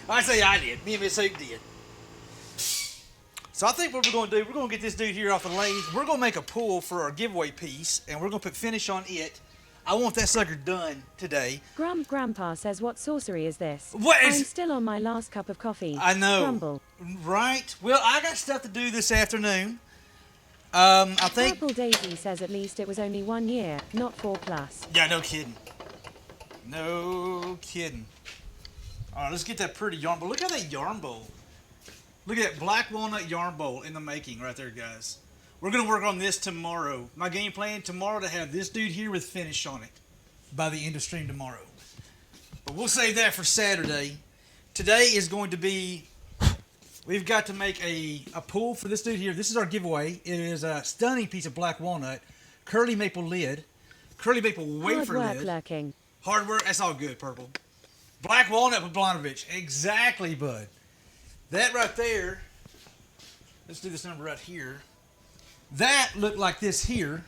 I say I did. Me and Miss Hoop did. So I think what we're going to do, we're going to get this dude here off the lathe. We're going to make a pull for our giveaway piece, and we're going to put finish on it. I want that sucker done today. Grandpa says, what sorcery is this? What is... I'm still on my last cup of coffee. I know. Grumble. Right? Well, I got stuff to do this afternoon. I think... Purple Daisy says at least it was only 1 year, not 4+. Yeah, no kidding. No kidding. All right, let's get that pretty yarn bowl. Look at that yarn bowl. Look at that black walnut yarn bowl in the making right there, guys. We're going to work on this tomorrow. My game plan tomorrow to have this dude here with finish on it by the end of stream tomorrow. But we'll save that for Saturday. Today is going to be, we've got to make a pull for this dude here. This is our giveaway. It is a stunning piece of black walnut, curly maple lid, curly maple wafer lid. Hard work lurking. Hard work, that's all good, Purple. Black walnut with Blanovich. Exactly, bud. That right there, let's do this number right here. That looked like this here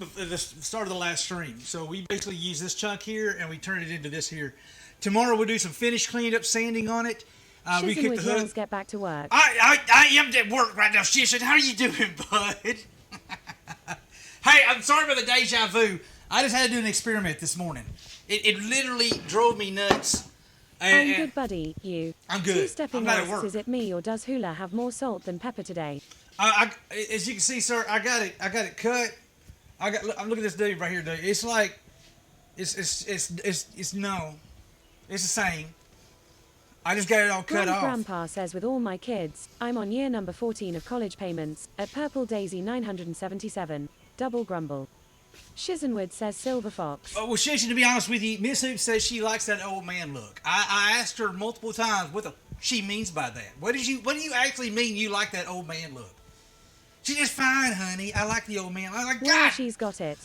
at the start of the last stream. So we basically use this chunk here and we turn it into this here. Tomorrow we'll do some finish cleanup, sanding on it. We kick the hood. Get back to work. I am at work right now, Shishin. How are you doing, bud? Hey, I'm sorry about the deja vu. I just had to do an experiment this morning. It literally drove me nuts. I'm good, buddy. You. I'm good. Two-stepping I'm asks, is it me or does hula have more salt than pepper today? As you can see, sir, I got it cut. I'm looking at this dude right here, dude. It's like, it's no, it's the same. I just got it all cut off. Grandpa says, with all my kids, I'm on year number 14 of college payments at Purple Daisy 977. Double grumble. Shizenwood says Silver Fox. Oh, well, Shishin, to be honest with you, Miss Hoop says she likes that old man look. I asked her multiple times what she means by that. What do you actually mean you like that old man look? She's just fine, honey. I like the old man. I'm like, well, God. She's got it.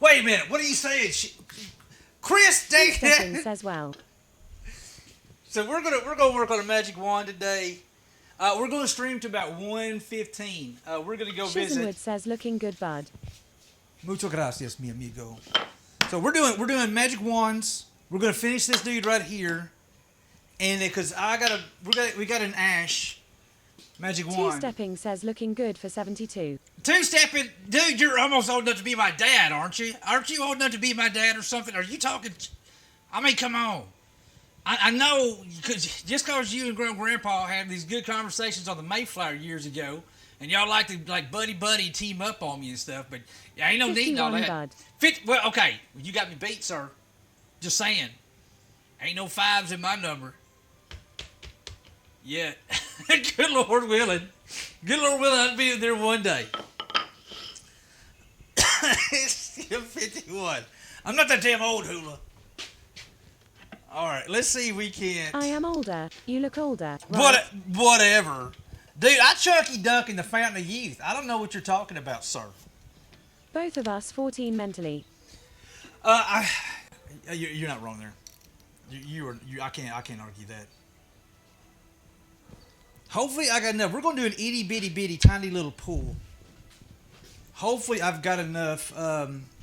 Wait a minute. What are you saying? Chris, Stephen says well. So we're gonna work on a magic wand today. We're going to stream to about 1:15. We're going to go visit. Shizenwood says, looking good, bud. Muchas gracias, mi amigo. So we're doing magic wands. We're going to finish this dude right here, and because we got an ash magic wand. Two-stepping says, looking good for 72. Two-stepping, dude, you're almost old enough to be my dad, aren't you? Aren't you old enough to be my dad or something? Are you talking? I mean, come on. I know, just because you and Grandpa had these good conversations on the Mayflower years ago, and y'all like to buddy team up on me and stuff, but ain't no need in all that. Well, okay, you got me beat, sir. Just saying, ain't no fives in my number. Yet. Good Lord willing, I'll be there one day. It's still 51. I'm not that damn old, Hula. All right, let's see if we can't. I am older. You look older. Right? Whatever. Dude, I Chucky Dunk in the Fountain of Youth. I don't know what you're talking about, sir. Both of us 14 mentally. You're not wrong there. I can't argue that. Hopefully I got enough. We're going to do an itty bitty tiny little pool. Hopefully I've got enough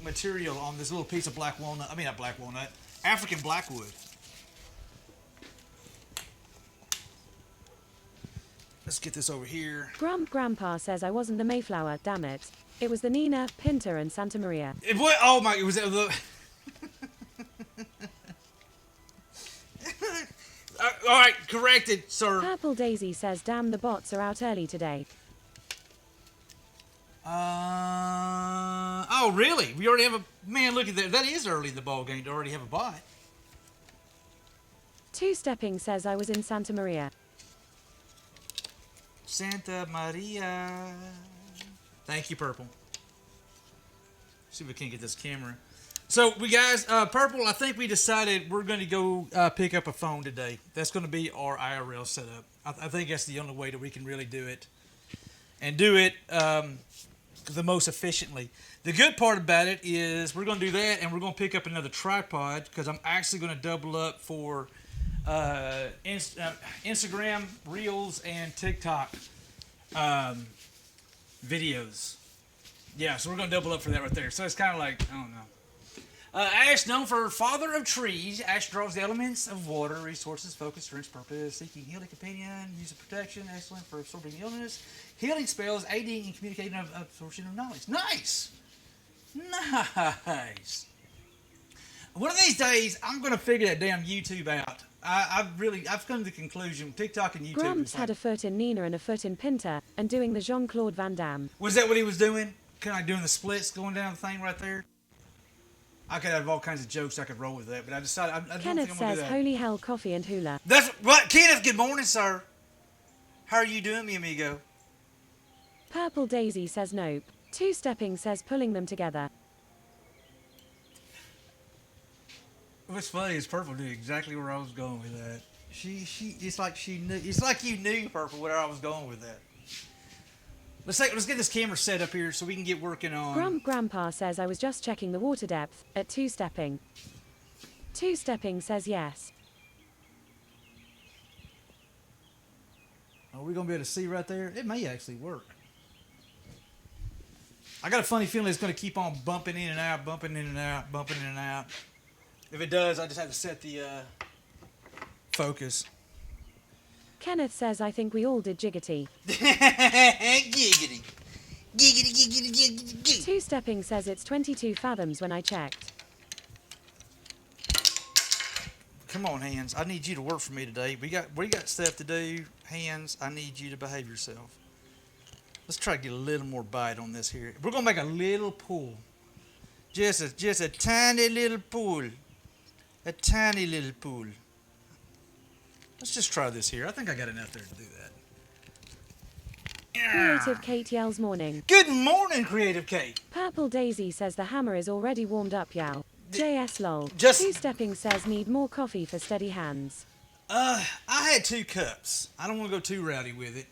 material on this little piece of black walnut. I mean, not black walnut. African blackwood. Let's get this over here. Grandpa says I wasn't the Mayflower, damn it. It was the Nina, Pinta, and Santa Maria. Oh my, it was the... Alright, corrected, sir. Purple Daisy says, damn, the bots are out early today. Oh, really? We already have a... Man, look at that. That is early in the ball game to already have a bot. Two-stepping says I was in Santa Maria. Santa Maria. Thank you, Purple. See if we can get this camera. So, we guys, Purple, I think we decided we're going to go pick up a phone today. That's going to be our IRL setup. I think that's the only way that we can really do it. And do it the most efficiently. The good part about it is we're going to do that and we're going to pick up another tripod because I'm actually going to double up for Instagram Reels and TikTok videos. Yeah, so we're going to double up for that right there. So it's kind of like, I don't know. Ash, known for father of trees, Ash draws the elements of water, resources, focus, strength, purpose, seeking healing companion, use of protection, excellent for absorbing illness, healing spells, aiding in communicating of absorption of knowledge. Nice! Nice! One of these days, I'm going to figure that damn YouTube out. I've come to the conclusion, TikTok and YouTube. Grumps had a foot in Nina and a foot in Pinter, and doing the Jean-Claude Van Damme. Was that what he was doing? Kind of like doing the splits, going down the thing right there? I could have all kinds of jokes I could roll with that, but I decided I don't think Kenneth I'm going to do says, that. holy hell, coffee and hula. That's what, Kenneth. Good morning, sir. How are you doing, mi amigo? Purple Daisy says nope. Two-stepping says pulling them together. What's funny is Purple knew exactly where I was going with that. It's like she knew. It's like you knew, Purple, where I was going with that. Let's get this camera set up here so we can get working on. Grandpa says I was just checking the water depth at two-stepping. Two-stepping says yes. Are we gonna be able to see right there? It may actually work. I got a funny feeling it's gonna keep on bumping in and out, bumping in and out, bumping in and out. If it does, I just have to set the focus. Kenneth says I think we all did jiggity. Giggity. Giggity, giggity, giggity, giggity. Two-stepping says it's 22 fathoms when I checked. Come on, Hands. I need you to work for me today. We got stuff to do. Hands, I need you to behave yourself. Let's try to get a little more bite on this here. We're gonna make a little pool. Just a tiny little pool. A tiny little pool. Let's just try this here. I think I got enough there to do that. Creative Kate yells morning. Good morning, Creative Kate. Purple Daisy says the hammer is already warmed up, yow. JS lol. Just- Two-stepping says need more coffee for steady hands. I had 2 cups. I don't want to go too rowdy with it.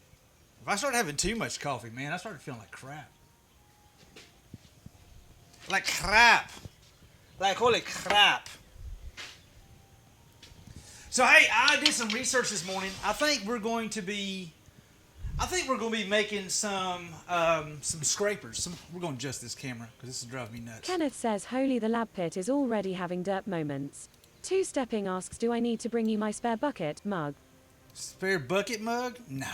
If I start having too much coffee, man, I start feeling like crap. Like crap. Like holy crap. So hey, I did some research this morning. I think we're going to be making some scrapers. We're going to adjust this camera because this is driving me nuts. Kenneth says holy the lab pit is already having derp moments. Two-stepping asks do I need to bring you my spare bucket mug? Spare bucket mug? No.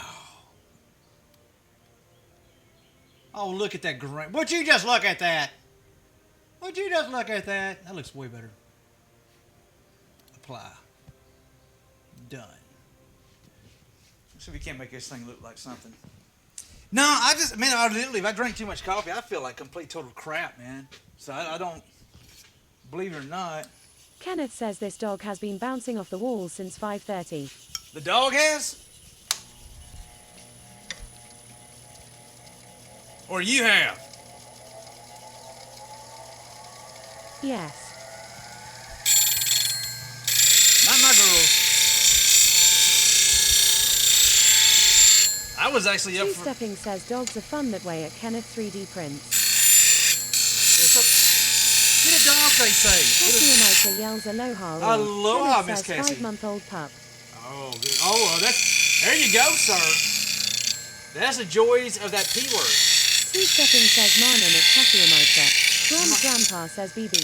Oh, look at that great. Would you just look at that? Would you just look at that? That looks way better. Apply. Done. So we can't make this thing look like something. No, I literally, if I drink too much coffee, I feel like complete total crap, man. So I don't, believe it or not. Kenneth says this dog has been bouncing off the walls since 5:30. The dog has? Or you have? Yes. Not my girl. I was actually up for... Two-stepping says dogs are fun that way at Kenneth 3D prints. Get a dog, they say. Cassie yells aloha. Aloha, Kenneth Miss says Cassie. 5-month-old pup. Oh, good. Oh, there you go, sir. That's the joys of that P word. Two-stepping says Marnon at Cassie Grandpa says BB.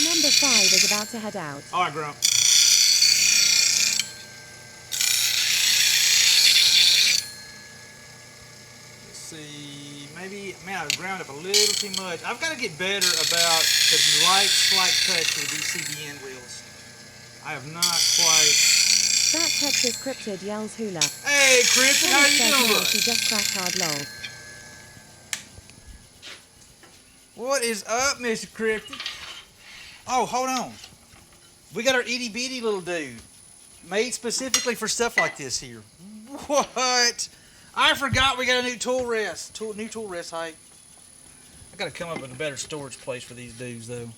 Number 5 is about to head out. All right, Grump. Let's see. Maybe, man, I ground up a little too much. I've got to get better about the slight touch of these CBN wheels. I have not quite... That Texas cryptid yells hula. Hey, Cryptid, how you Kenneth says doing? no, she just cracked hard lol. What is up, Mr. Cryptid? Oh, hold on. We got our itty bitty little dude. Made specifically for stuff like this here. What? I forgot we got a new tool rest. New tool rest height. I gotta come up with a better storage place for these dudes though.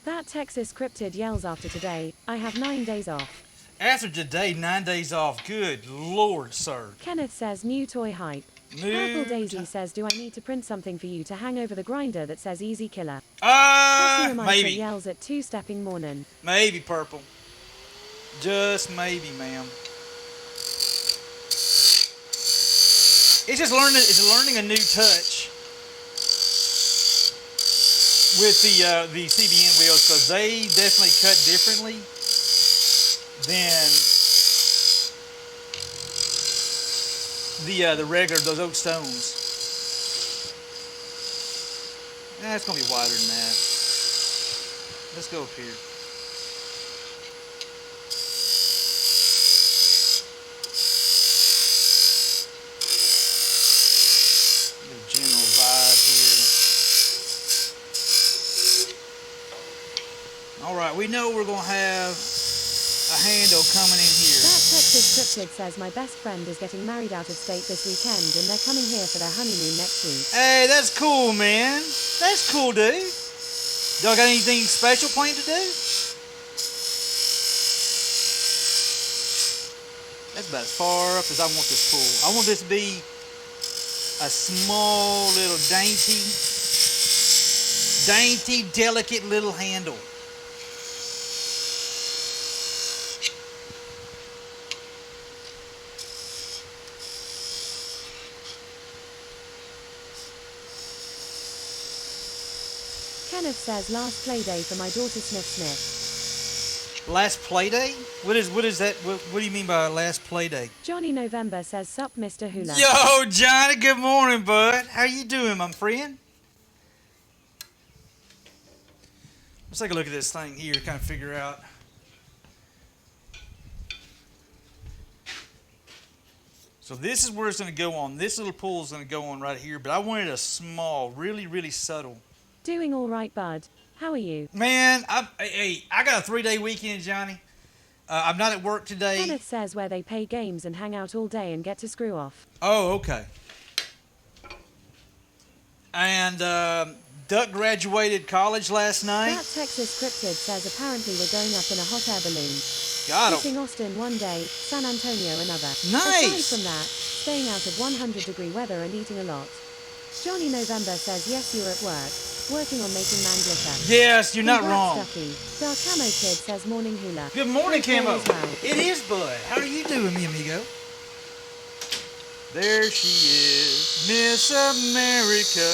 That Texas cryptid yells after today, I have 9 days off. After today, 9 days off. Good Lord, sir. Kenneth says new toy hype. Purple Daisy says, do I need to print something for you to hang over the grinder that says easy killer? Maybe. Yells at two-stepping morning. Maybe, Purple. Just maybe, ma'am. It's just learning a new touch. with the CBN wheels because they definitely cut differently than the regular those oak stones. It's gonna be wider than that. Let's go up here. Get a general vibe here. All right, we know we're gonna have a handle coming in here. That Texas Cryptid says my best friend is getting married out of state this weekend and they're coming here for their honeymoon next week. Hey, that's cool, man. That's cool, dude. Y'all got anything special planned to do? That's about as far up as I want this pool. I want this to be a small little dainty, delicate little handle. Kenneth says last play day for my daughter Sniff Sniff. Last play day? What is that? What do you mean by last play day? Johnny November says sup Mr. Hula. Yo, Johnny, good morning, bud. How you doing, my friend? Let's take a look at this thing here, kind of figure out. So this is where it's going to go on. This little pool is going to go on right here, but I wanted a small, really, really subtle. Doing all right, bud. How are you? Man, I got a 3-day weekend, Johnny. I'm not at work today. Kenneth says where they play games and hang out all day and get to screw off. Oh, okay. And Duck graduated college last night. That Texas Cryptid says apparently we're going up in a hot air balloon. Got Hitting Austin one day, San Antonio another. Nice. Aside from that, staying out of 100-degree weather and eating a lot. Johnny November says yes, you're at work. Working on making man glitter. Yes, you're not Congrats, wrong. Ducky. Dark Camo Kid says morning hula. Good morning, Hope all Camo. is well. It is, bud. How are you doing, mi amigo? There she is, Miss America.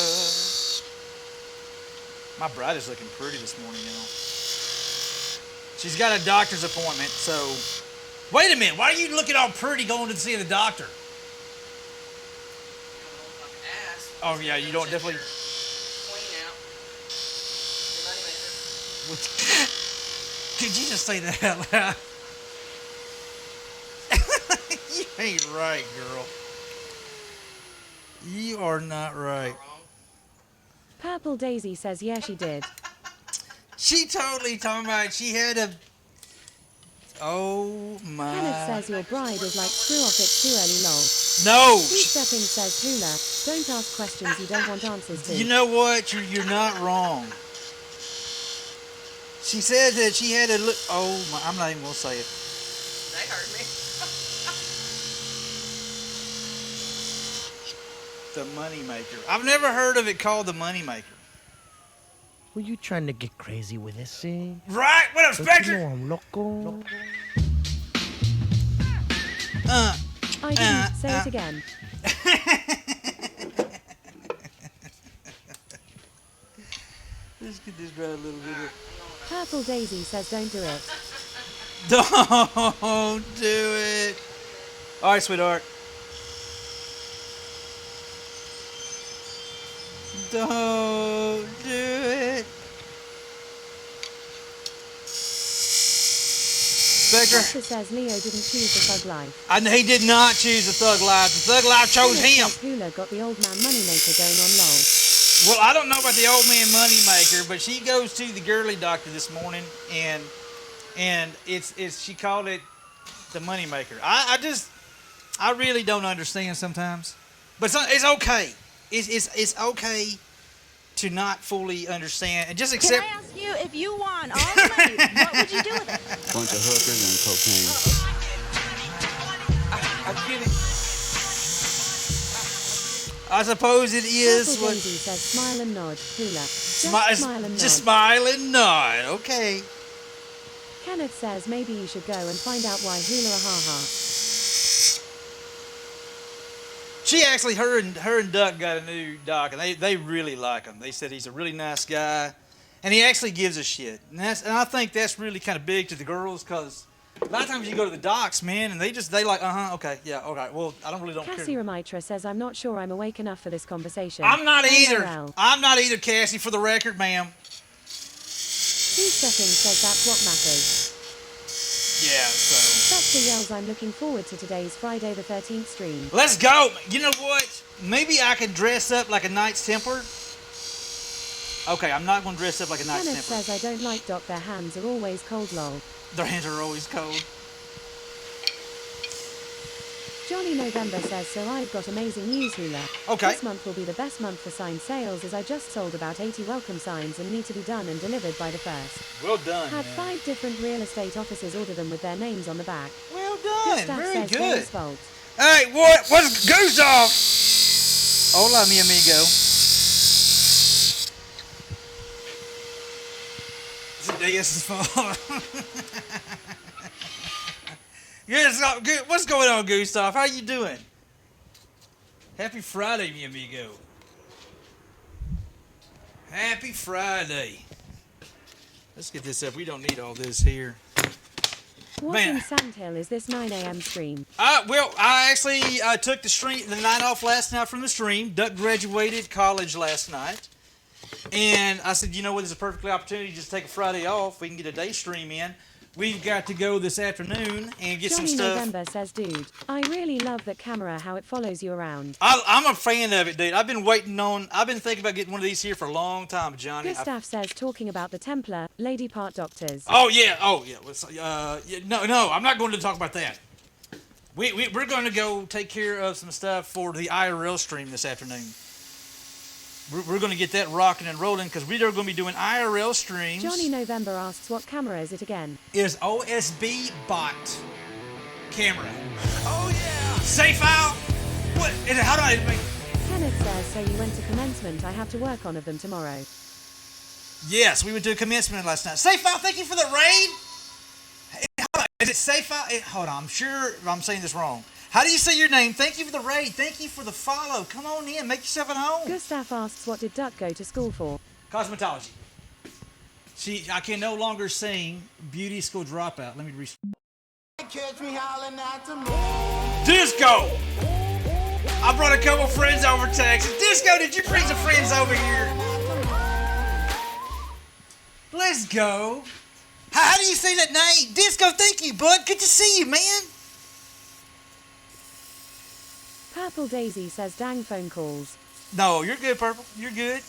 My bride is looking pretty this morning, you know. She's got a doctor's appointment, so... Wait a minute, why are you looking all pretty going to see the doctor? Oh, yeah, you don't definitely... Could you just say that out loud? You ain't right, girl. You are not right. Purple Daisy says yeah, she did. She totally talking about she had a... Oh, my... Kenneth says your bride is like screw off, it's too early lol. No! Sweet Stepping says hula, don't ask questions you don't want answers to. You know what? You're not wrong. She said that she had a look... Oh, my, I'm not even going to say it. They heard me. The Moneymaker. I've never heard of it called the Moneymaker. Were you trying to get crazy with this thing? Right? What up, Don't Spectre? you know I'm loco? I didn't say it again. Let's get this right a little bit. Purple Daisy says don't do it. Don't do it. All right, sweetheart. Don't do it. Spectre. Doctor says Leo didn't choose the thug life. He did not choose the thug life. The thug life chose Kenneth him. says Hula got the old man moneymaker going on lol. Well, I don't know about the old man moneymaker, but she goes to the girly doctor this morning, and it's she called it the moneymaker. I really don't understand sometimes, but it's okay. It's okay to not fully understand and just accept. Can I ask you, if you won all the money, what would you do with it? Bunch of hookers and cocaine. I get it. I suppose it is Purple what. Daisy says smile and nod. Hula. Just Smile, smile and just nod. smile and nod. Okay. Kenneth says maybe you should go and find out why hula ha ha. She actually, her and Duck got a new doc, and they really like him. They said he's a really nice guy. And he actually gives a shit. And I think that's really kind of big to the girls because a lot of times you go to the docks, man, and they like, okay, yeah, okay. Well, I don't Cassie care. Remitra says, I'm not sure I'm awake enough for this conversation. I'm not either. IRL. I'm not either, Cassie, for the record, ma'am. Who's Stepping says that's what matters. Yeah, so. Dexter yells, I'm looking forward to today's Friday the 13th stream. Let's go. You know what? Maybe I can dress up like a Knights Templar. Okay, I'm not going to dress up like a Knights Kenneth Templar. says, I don't like Doc, their hands are always cold, lol. Their hands are always cold. Johnny November says, so I've got amazing news, Hula. Okay. This month will be the best month for sign sales as I just sold about 80 welcome signs and need to be done and delivered by the 1st. Well done, Had man. 5 different real estate offices order them with their names on the back. Well done. Gustav Very says, good. Dave's fault. Hey, what's goose off? Hola, mi amigo. It's fault. Yes, good. What's going on, Gustav? How you doing? Happy Friday, mi amigo. Happy Friday. Let's get this up. We don't need all this here. What Man. in Sandhill is this 9 a.m. stream? Well, I actually took the night off last night from the stream. Duck graduated college last night. And I said, you know what, this is a perfect opportunity to just take a Friday off. We can get a day stream in. We've got to go this afternoon and get Johnny some stuff. November says, dude, I really love that camera, how it follows you around. I'm a fan of it, dude. I've been thinking about getting one of these here for a long time, Johnny. Gustav says, talking about the Templar, lady part doctors. Oh, yeah. No, I'm not going to talk about that. We're going to go take care of some stuff for the IRL stream this afternoon. We're going to get that rocking and rolling because we are going to be doing IRL streams. Johnny November asks, what camera is it again? Is OSB bot camera. Oh, yeah. Safe file. What? How do I make... Kenneth says, so you went to commencement. I have to work on of them tomorrow. Yes, we went to a commencement last night. Safe file, thank you for the raid. Hold on. Is it safe file? Hold on. I'm sure I'm saying this wrong. How do you say your name? Thank you for the raid. Thank you for the follow. Come on in. Make yourself at home. Gustav asks, what did Duck go to school for? Cosmetology. I can no longer sing Beauty School Dropout. Let me Catch me howling at the moon. Disco! I brought a couple friends over to Texas. Disco, did you bring some friends over here? Let's go. How do you say that name? Disco, thank you, bud. Good to see you, man. Purple Daisy says, dang phone calls. No, you're good, Purple. You're good.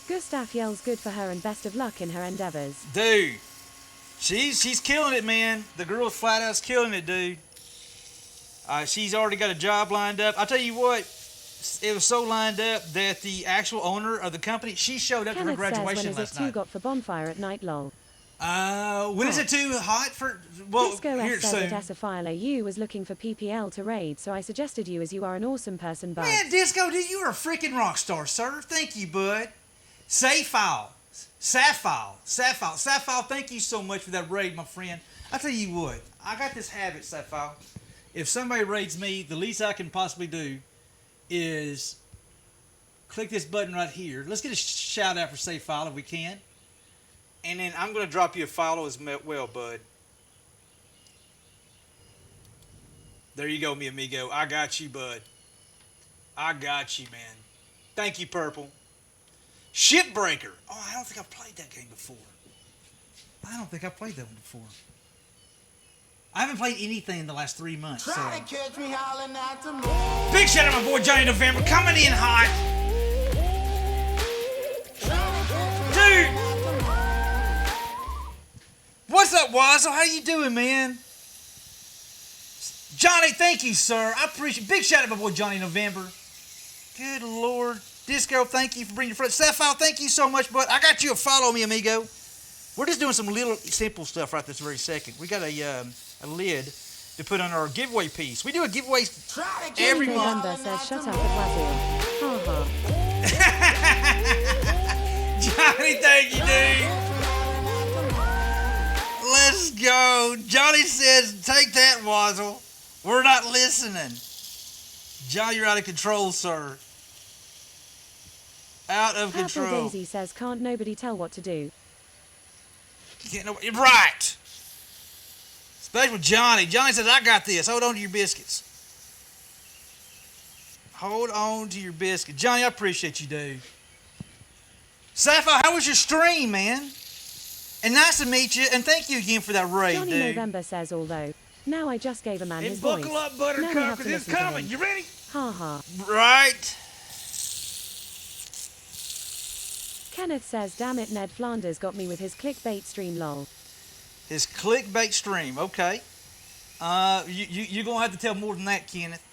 Gustav yells, good for her and best of luck in her endeavors. Dude, she's killing it, man. The girl's flat out's killing it, dude. She's already got a job lined up. I'll tell you what, it was so lined up that the actual owner of the company, she showed up to her Kenneth says, graduation when is it last too night. got for bonfire at night, lol. When is it too hot for... Well, Disco here F says soon. that Esophiler U was looking for PPL to raid, so I suggested you as you are an awesome person, bud. Man, Disco, dude, you are a freaking rock star, sir. Thank you, bud. Sapphire, thank you so much for that raid, my friend. I tell you what, I got this habit, Sapphire. If somebody raids me, the least I can possibly do is click this button right here. Let's get a shout out for Sapphire if we can. And then I'm going to drop you a follow as well, bud. There you go, mi amigo. I got you, bud. I got you, man. Thank you, Purple. Shipbreaker. Oh, I don't think I've played that game before. I haven't played anything in the last 3 months. So. Try to catch me howling at the moon. Big shout out to my boy Johnny November coming in hot. Dude. What's up, Wazzle? How you doing, man? Johnny, thank you, sir. I appreciate it. Big shout out to my boy Johnny November. Good Lord. Disco, thank you for bringing your friends. Sapphire, thank you so much, bud. I got you a follow me, amigo. We're just doing some little simple stuff right this very second. We got a lid to put on our giveaway piece. We do a giveaway every Johnny month. November says, shut up at Wazoo. Ha ha. Johnny, thank you, dude. Let's go. Johnny says, take that, Wazzle. We're not listening. Johnny, you're out of control, sir. Out of Purple control. Daisy says, can't nobody tell what to do. Can't nobody, right. Especially with Johnny. Johnny says, I got this. Hold on to your biscuits. Hold on to your biscuits. Johnny, I appreciate you, dude. Sapphire, how was your stream, man? And nice to meet you, and thank you again for that raid, Johnny dude. November says, although, now I just gave a man his And voice. buckle up, Now we Buttercup, have to because it's listen to coming. him. You ready? Ha ha. Right. Kenneth says, damn it, Ned Flanders got me with his clickbait stream lol. His clickbait stream, okay. You're going to have to tell more than that, Kenneth.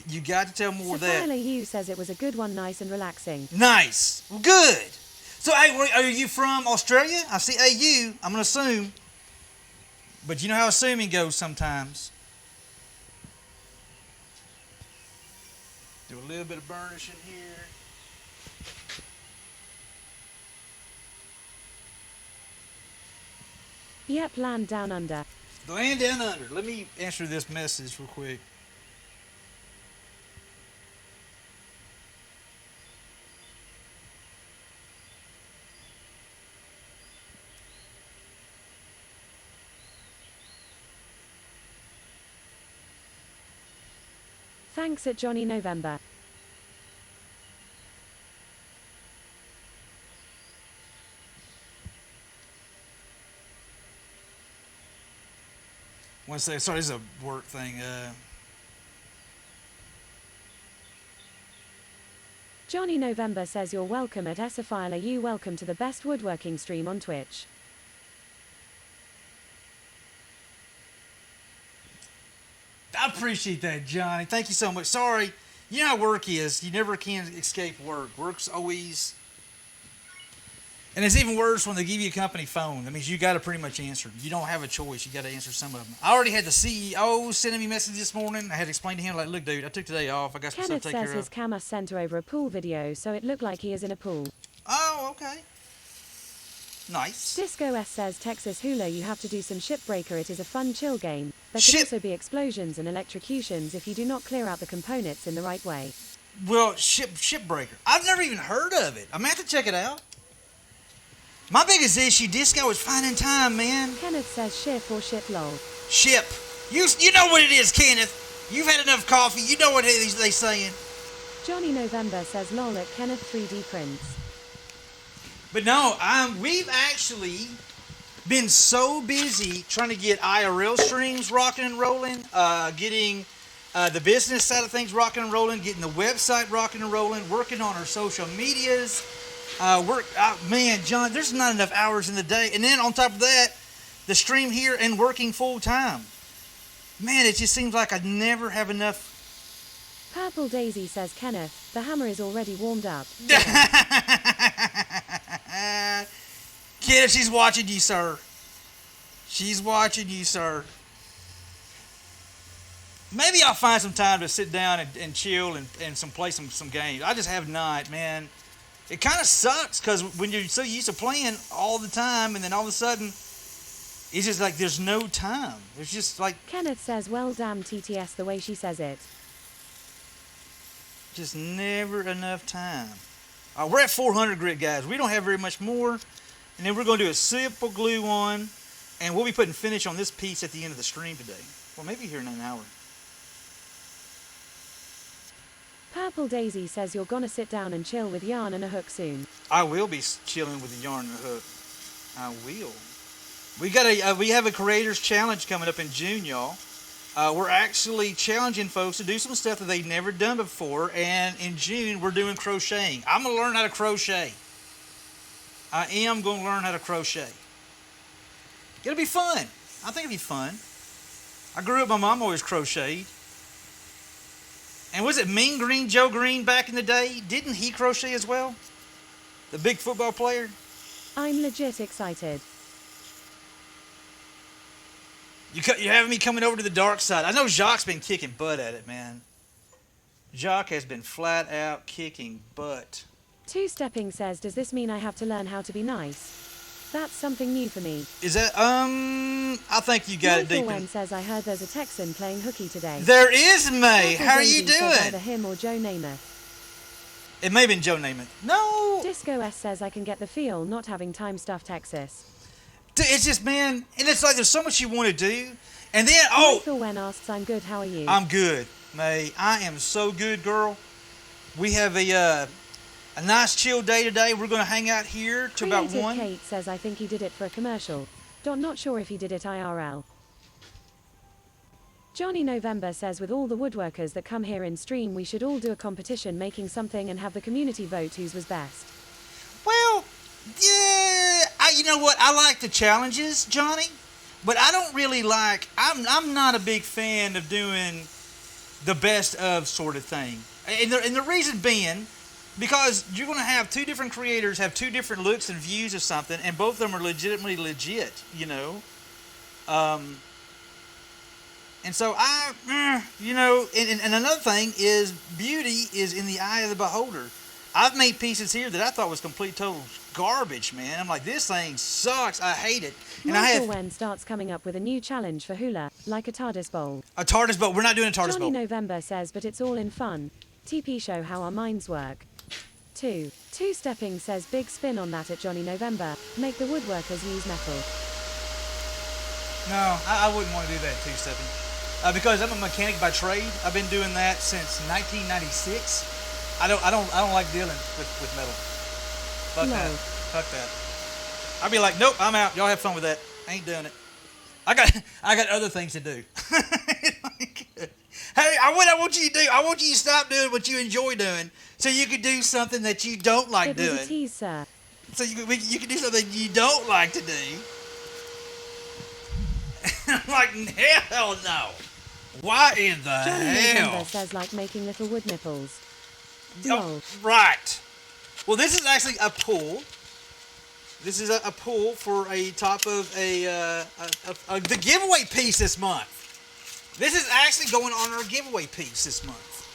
You got to tell more of that. Sophia Hugh says it was a good one, nice and relaxing. Nice. Well, good. So, hey, are you from Australia? I see AU. I'm going to assume. But you know how assuming goes sometimes. Do a little bit of burnish in here. Yep, land down under. The land down under. Let me answer this message real quick. Thanks at Johnny November. One second. Sorry, this is a work thing. Johnny November says you're welcome at Sophia you welcome to the best woodworking stream on Twitch. I appreciate that, Johnny. Thank you so much. Sorry. You know how work is. You never can escape work. Work's always... And it's even worse when they give you a company phone. That means you got to pretty much answer. You don't have a choice. You got to answer some of them. I already had the CEO sending me messages this morning. I had to explain to him, like, look, dude, I took today off. I got some stuff Kenneth to take says care his of. camera sent her over a pool video, so it looked like he is in a pool. Oh, okay. Nice. Disco S says Texas Hula you have to do some Shipbreaker, it is a fun chill game. There could Ship- also be explosions and electrocutions if you do not clear out the components in the right way. Well, Shipbreaker. I've never even heard of it. I'm going to have to check it out. My biggest issue, Disco, is finding time, man. Kenneth says ship or shit lol. Ship. You know what it is, Kenneth. You've had enough coffee. You know what they saying. Johnny November says lol at Kenneth 3D prints. But no, we've actually been so busy trying to get IRL streams rocking and rolling, getting the business side of things rocking and rolling, getting the website rocking and rolling, working on our social medias. Man, John, there's not enough hours in the day. And then on top of that, the stream here and working full time. Man, it just seems like I never have enough. Purple Daisy says Kenneth, the hammer is already warmed up. Kid, she's watching you, sir. She's watching you, sir. Maybe I'll find some time to sit down and chill and play some games. I just have not, man. It kind of sucks because when you're so used to playing all the time and then all of a sudden it's just like there's no time. There's just like... Kenneth says, well damn TTS the way she says it. Just never enough time. We're at 400 grit, guys. We don't have very much more. And then we're going to do a simple glue on. And we'll be putting finish on this piece at the end of the stream today. Well, maybe here in an hour. Purple Daisy says you're gonna sit down and chill with yarn and a hook soon. I will be chilling with the yarn and the hook. I will. We have a creators challenge coming up in June, y'all. We're actually challenging folks to do some stuff that they've never done before, and in June we're doing crocheting. I'm gonna learn how to crochet. I am gonna learn how to crochet. It'll be fun. I think it'll be fun. I grew up, my mom always crocheted. And was it Mean Green Joe Green back in the day? Didn't he crochet as well? The big football player? I'm legit excited. You're having me coming over to the dark side. I know Jacques been kicking butt at it, man. Jacques has been flat out kicking butt. Two Stepping says, does this mean I have to learn how to be nice? That's something new for me. Is that, I think you got it deep in. Says, I heard there's a Texan playing hooky today. There is, May. Purple How are you Daisy says either doing? him or Joe Namath. It may have been Joe Namath. No. Disco S says I can get the feel not having time stuff Texas. It's just, man, and it's like there's so much you want to do. And then, oh. Michael Wen asks, I'm good, how are you? I'm good, May. I am so good, girl. We have a nice chill day today. We're going to hang out here to about Creative 1. Kate says I think he did it for a commercial. Not sure if he did it IRL. Johnny November says with all the woodworkers that come here in stream, we should all do a competition making something and have the community vote whose was best. Well, yeah, you know what? I like the challenges, Johnny, but I don't really like. I'm not a big fan of doing the best of sort of thing, and the reason being, because you're going to have two different creators have two different looks and views of something, and both of them are legitimately legit, you know. And so and another thing is beauty is in the eye of the beholder. I've made pieces here that I thought was complete total garbage, man. I'm like, this thing sucks. I hate it. And Michael Wen starts coming up with a new challenge for hula, like a TARDIS bowl. A TARDIS bowl. We're not doing a TARDIS bowl. Johnny November says, but it's all in fun. TP show how our minds work. 2. Two-stepping says big spin on that at Johnny November. Make the woodworkers use metal. No, I wouldn't want to do that two-stepping. Because I'm a mechanic by trade. I've been doing that since 1996. I don't like dealing with metal. Fuck No. that. Fuck that. I'd be like, nope, I'm out. Y'all have fun with that. I ain't doing it. I got other things to do. Hey, I want you to do. I want you to stop doing what you enjoy doing, so you can do something that you don't like doing. It was a tease, sir. So you can do something you don't like to do. I'm like, hell no. Why in the Johnny hell? November says like making little wood nipples. Oh, Lol. right. Well, this is actually a pull. This is a pull for a top of the giveaway piece this month. This is actually going on our giveaway piece this month.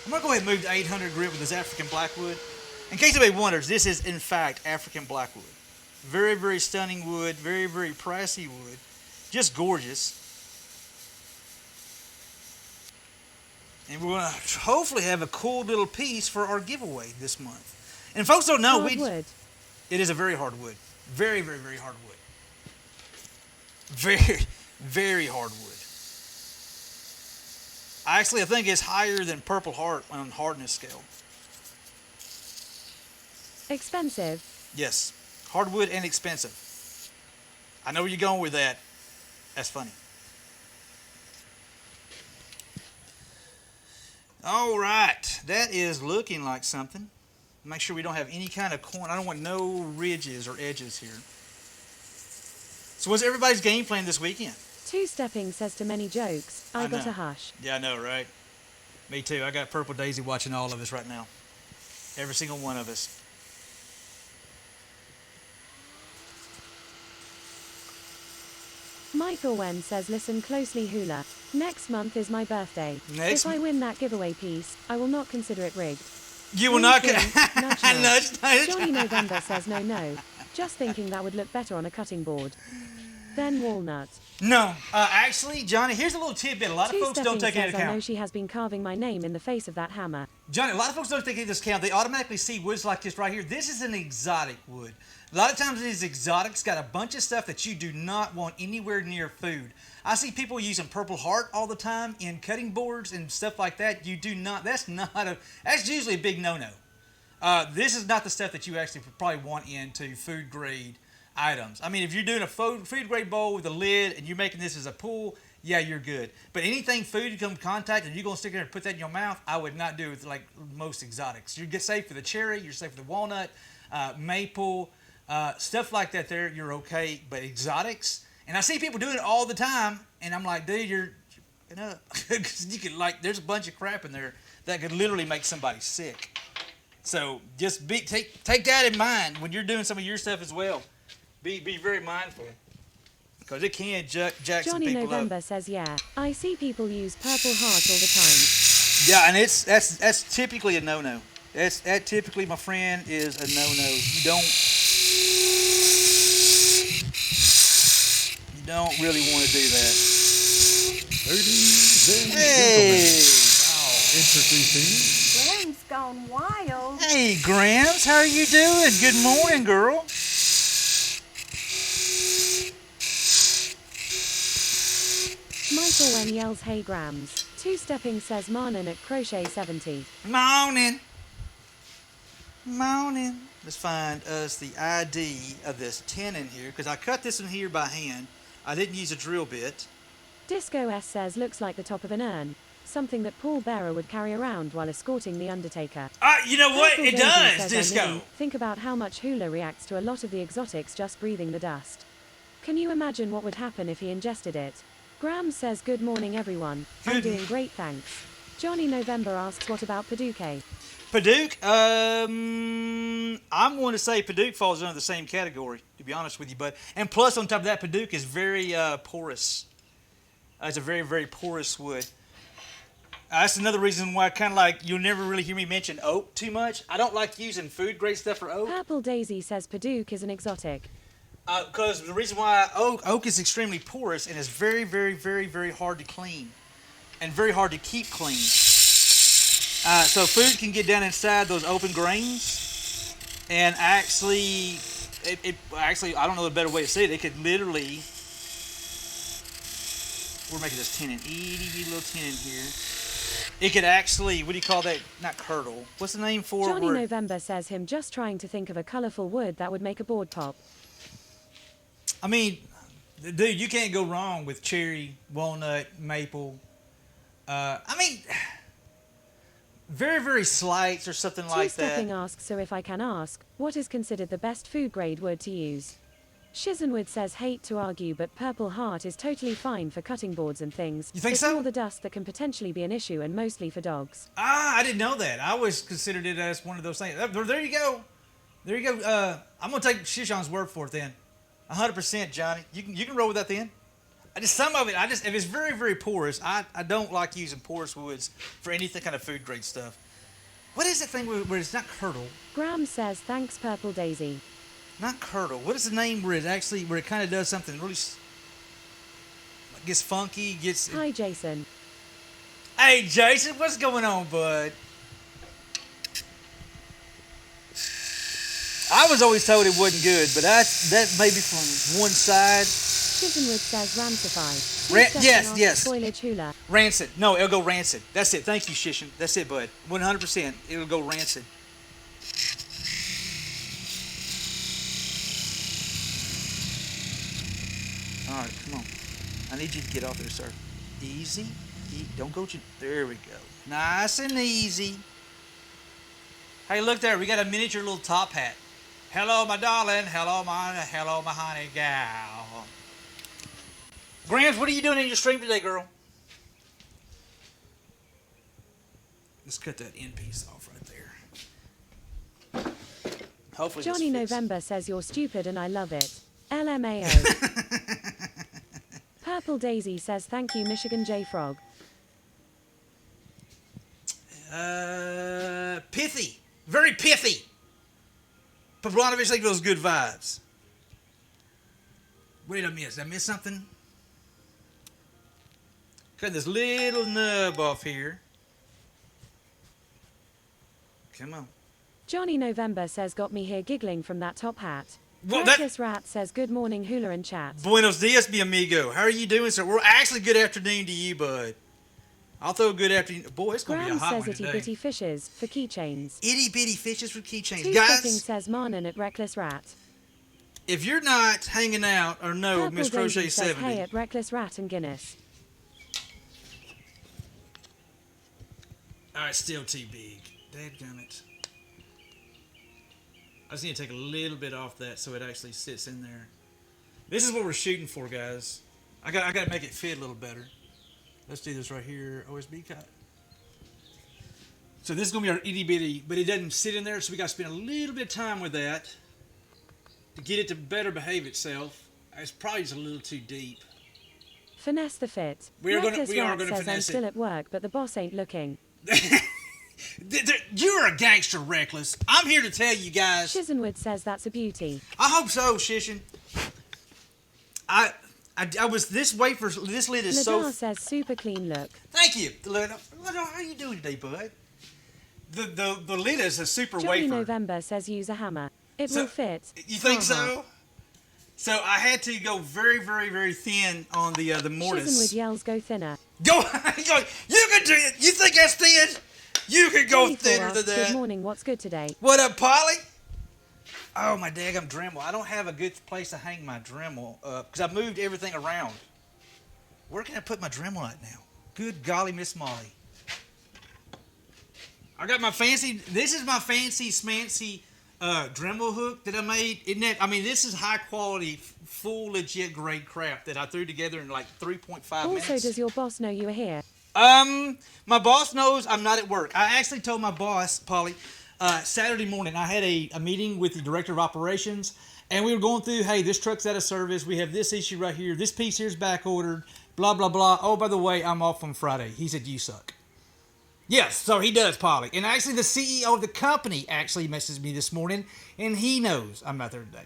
I'm going to go ahead and move to 800 grit with this African blackwood. In case anybody wonders, this is in fact African blackwood. Very, very stunning wood. Very, very pricey wood. Just gorgeous. And we're going to hopefully have a cool little piece for our giveaway this month. And folks don't know, Hardwood. it is a very hard wood. Very, very, very hard wood. Very, very hard wood. Actually, I think it's higher than Purple Heart on hardness scale. Expensive. Yes, hardwood and expensive. I know where you're going with that. That's funny. All right, that is looking like something. Make sure we don't have any kind of corn. I don't want no ridges or edges here. So what's everybody's game plan this weekend? Two-stepping says to many jokes, I got know. a hush. Yeah, I know, right? Me too. I got Purple Daisy watching all of us right now. Every single one of us. Michael Wen says listen closely hula. Next month is my birthday. If I win that giveaway piece, I will not consider it rigged. You will not. Nudge, Nudge. Johnny November says no. Just thinking that would look better on a cutting board. Then walnut. No, actually, Johnny, here's a little tidbit. A lot of folks don't take it into I know account. she has been carving my name in the face of that hammer. Johnny, a lot of folks don't take it into account. They automatically see woods like this right here. This is an exotic wood. A lot of times these exotics got a bunch of stuff that you do not want anywhere near food. I see people using Purple Heart all the time in cutting boards and stuff like that. You do not. That's usually a big no-no. This is not the stuff that you actually probably want into food grade items. I mean, if you're doing a food grade bowl with a lid and you're making this as a pool, yeah, you're good. But anything food you come in contact and you're going to stick it there and put that in your mouth, I would not do with like most exotics. You're safe for the cherry, you're safe for the walnut, maple, stuff like that there, you're okay. But exotics, and I see people doing it all the time, and I'm like, dude, you're fucking up. Because you could, like, there's a bunch of crap in there that could literally make somebody sick. So just take that in mind when you're doing some of your stuff as well. Be very mindful, because it can jack some Johnny people November up. says yeah. I see people use Purple Heart all the time. Yeah, and that's typically a no-no. That typically, my friend, is a no-no. You don't really want to do that. Ladies and Hey! gentlemen. Introducing. Gram's gone wild. Hey, Grams, how are you doing? Good morning, girl. Michael Wen yells hey Grams. Two-stepping says Marnin at crochet 70. Morning. Morning. Let's find us the ID of this tin in here, because I cut this in here by hand. I didn't use a drill bit. Disco S says looks like the top of an urn. Something that Paul Bearer would carry around while escorting the Undertaker. You know what? Purple It Daisy does, says, Disco. I mean, think about how much Hula reacts to a lot of the exotics just breathing the dust. Can you imagine what would happen if he ingested it? Graham says good morning everyone. I'm Good. doing great thanks. Johnny November asks what about Paducah? Paducah, I'm going to say Paducah falls under the same category, to be honest with you, bud. And plus, on top of that, Paducah is very porous. It's a very, very porous wood. That's another reason why kind of like you'll never really hear me mention oak too much. I don't like using food-grade stuff for oak. Purple Daisy says Paducah is an exotic. Because the reason why oak is extremely porous and is very, very, very, very hard to clean. And very hard to keep clean. So food can get down inside those open grains, and actually, actually, I don't know a better way to say it. It could literally, we're making this tin in, itty little tin in here. It could actually, what do you call that? Not curdle. What's the name for it? Johnny November says him just trying to think of a colorful wood that would make a board pop. I mean, dude, you can't go wrong with cherry, walnut, maple. I mean, very, very slight or something like that. Two-stepping asks, so if I can ask, what is considered the best food-grade wood to use? Shizenwood says hate to argue, but Purple Heart is totally fine for cutting boards and things. You think it's so? more the dust that can potentially be an issue, and mostly for dogs. I didn't know that. I always considered it as one of those things. There you go. There you go. I'm going to take Shishon's word for it then. 100%, Johnny. You can roll with that then. Some of it, if it's very, very porous, I don't like using porous woods for anything kind of food grade stuff. What is that thing where it's not curdle? Graham says thanks Purple Daisy. Not curdle. What is the name where it kind of does something really, gets funky, gets... Hi Jason. Hey Jason, what's going on, bud? I was always told it wasn't good, but that may be from one side. Shizenwood says rancified. Yes. Spoilage hula. Rancid. No, it'll go rancid. That's it. Thank you, Shishin. That's it, bud. 100%. It'll go rancid. All right, come on. I need you to get off there, sir. Easy. Don't go. There we go. Nice and easy. Hey, look there. We got a miniature little top hat. Hello, my darling. Hello, my honey gal. Grams, what are you doing in your stream today, girl? Let's cut that end piece off right there. Hopefully Johnny this fits. November says you're stupid and I love it. LMAO. Purple Daisy says thank you Michigan J Frog. Pithy. Very pithy. Pavlovich, like those good vibes. What did I miss? Did I miss something? Cutting this little nub off here. Come on. Johnny November says got me here giggling from that top hat. Well, Reckless Rat says good morning hula and chat. Buenos dias, mi amigo. How are you doing, sir? We're actually good afternoon to you, bud. I'll throw a good afternoon. Boy, it's going to be a Graham hot says one itty today. bitty fishes for keychains. Itty bitty fishes with keychains. Two-stepping Guys, says Marnin at Reckless Rat. if you're not hanging out or know Purple Miss Crochet Daisy says 70, hey at Reckless Rat and Guinness. all right, still too big. Dadgummit. I just need to take a little bit off that so it actually sits in there. This is what we're shooting for, guys. I got to make it fit a little better. Let's do this right here. OSB cut. So this is going to be our itty bitty, but it doesn't sit in there, so we got to spend a little bit of time with that to get it to better behave itself. It's probably just a little too deep. Finesse the fit. We are gonna Reckless Rat finesse says I'm it. still at work, but the boss ain't looking. You're a gangster, Reckless. I'm here to tell you guys. Shizenwood says that's a beauty. I hope so, Shishin. I was this wafer. This lid is so. Ladar says super clean look. Thank you, Ladar. How you doing today, bud? The lid is a super Johnny wafer. November says use a hammer. It So, will fit. You think Ha-ha. so? So I had to go very, very, very thin on the mortise. Shizenwood yells go thinner. Go, you can do it. You think that's thin? You can go 24 thinner than asks, that. good morning, what's good today? What up, Polly? Oh, my daggum Dremel. I don't have a good place to hang my Dremel up because I moved everything around. Where can I put my Dremel at now? Good golly, Miss Molly. I got my fancy, this is my fancy smancy Dremel hook that I made. Isn't that, I mean, this is high quality, full legit grade crap that I threw together in like 3.5 minutes. Also, does your boss know you are here? My boss knows I'm not at work. I actually told my boss, Polly, Saturday morning, I had a meeting with the director of operations, and we were going through, hey, this truck's out of service. We have this issue right here. This piece here's back ordered, blah, blah, blah. Oh, by the way, I'm off on Friday. He said, you suck. Yes, so he does, Polly. And actually, the CEO of the company actually messaged me this morning, and he knows I'm not there today.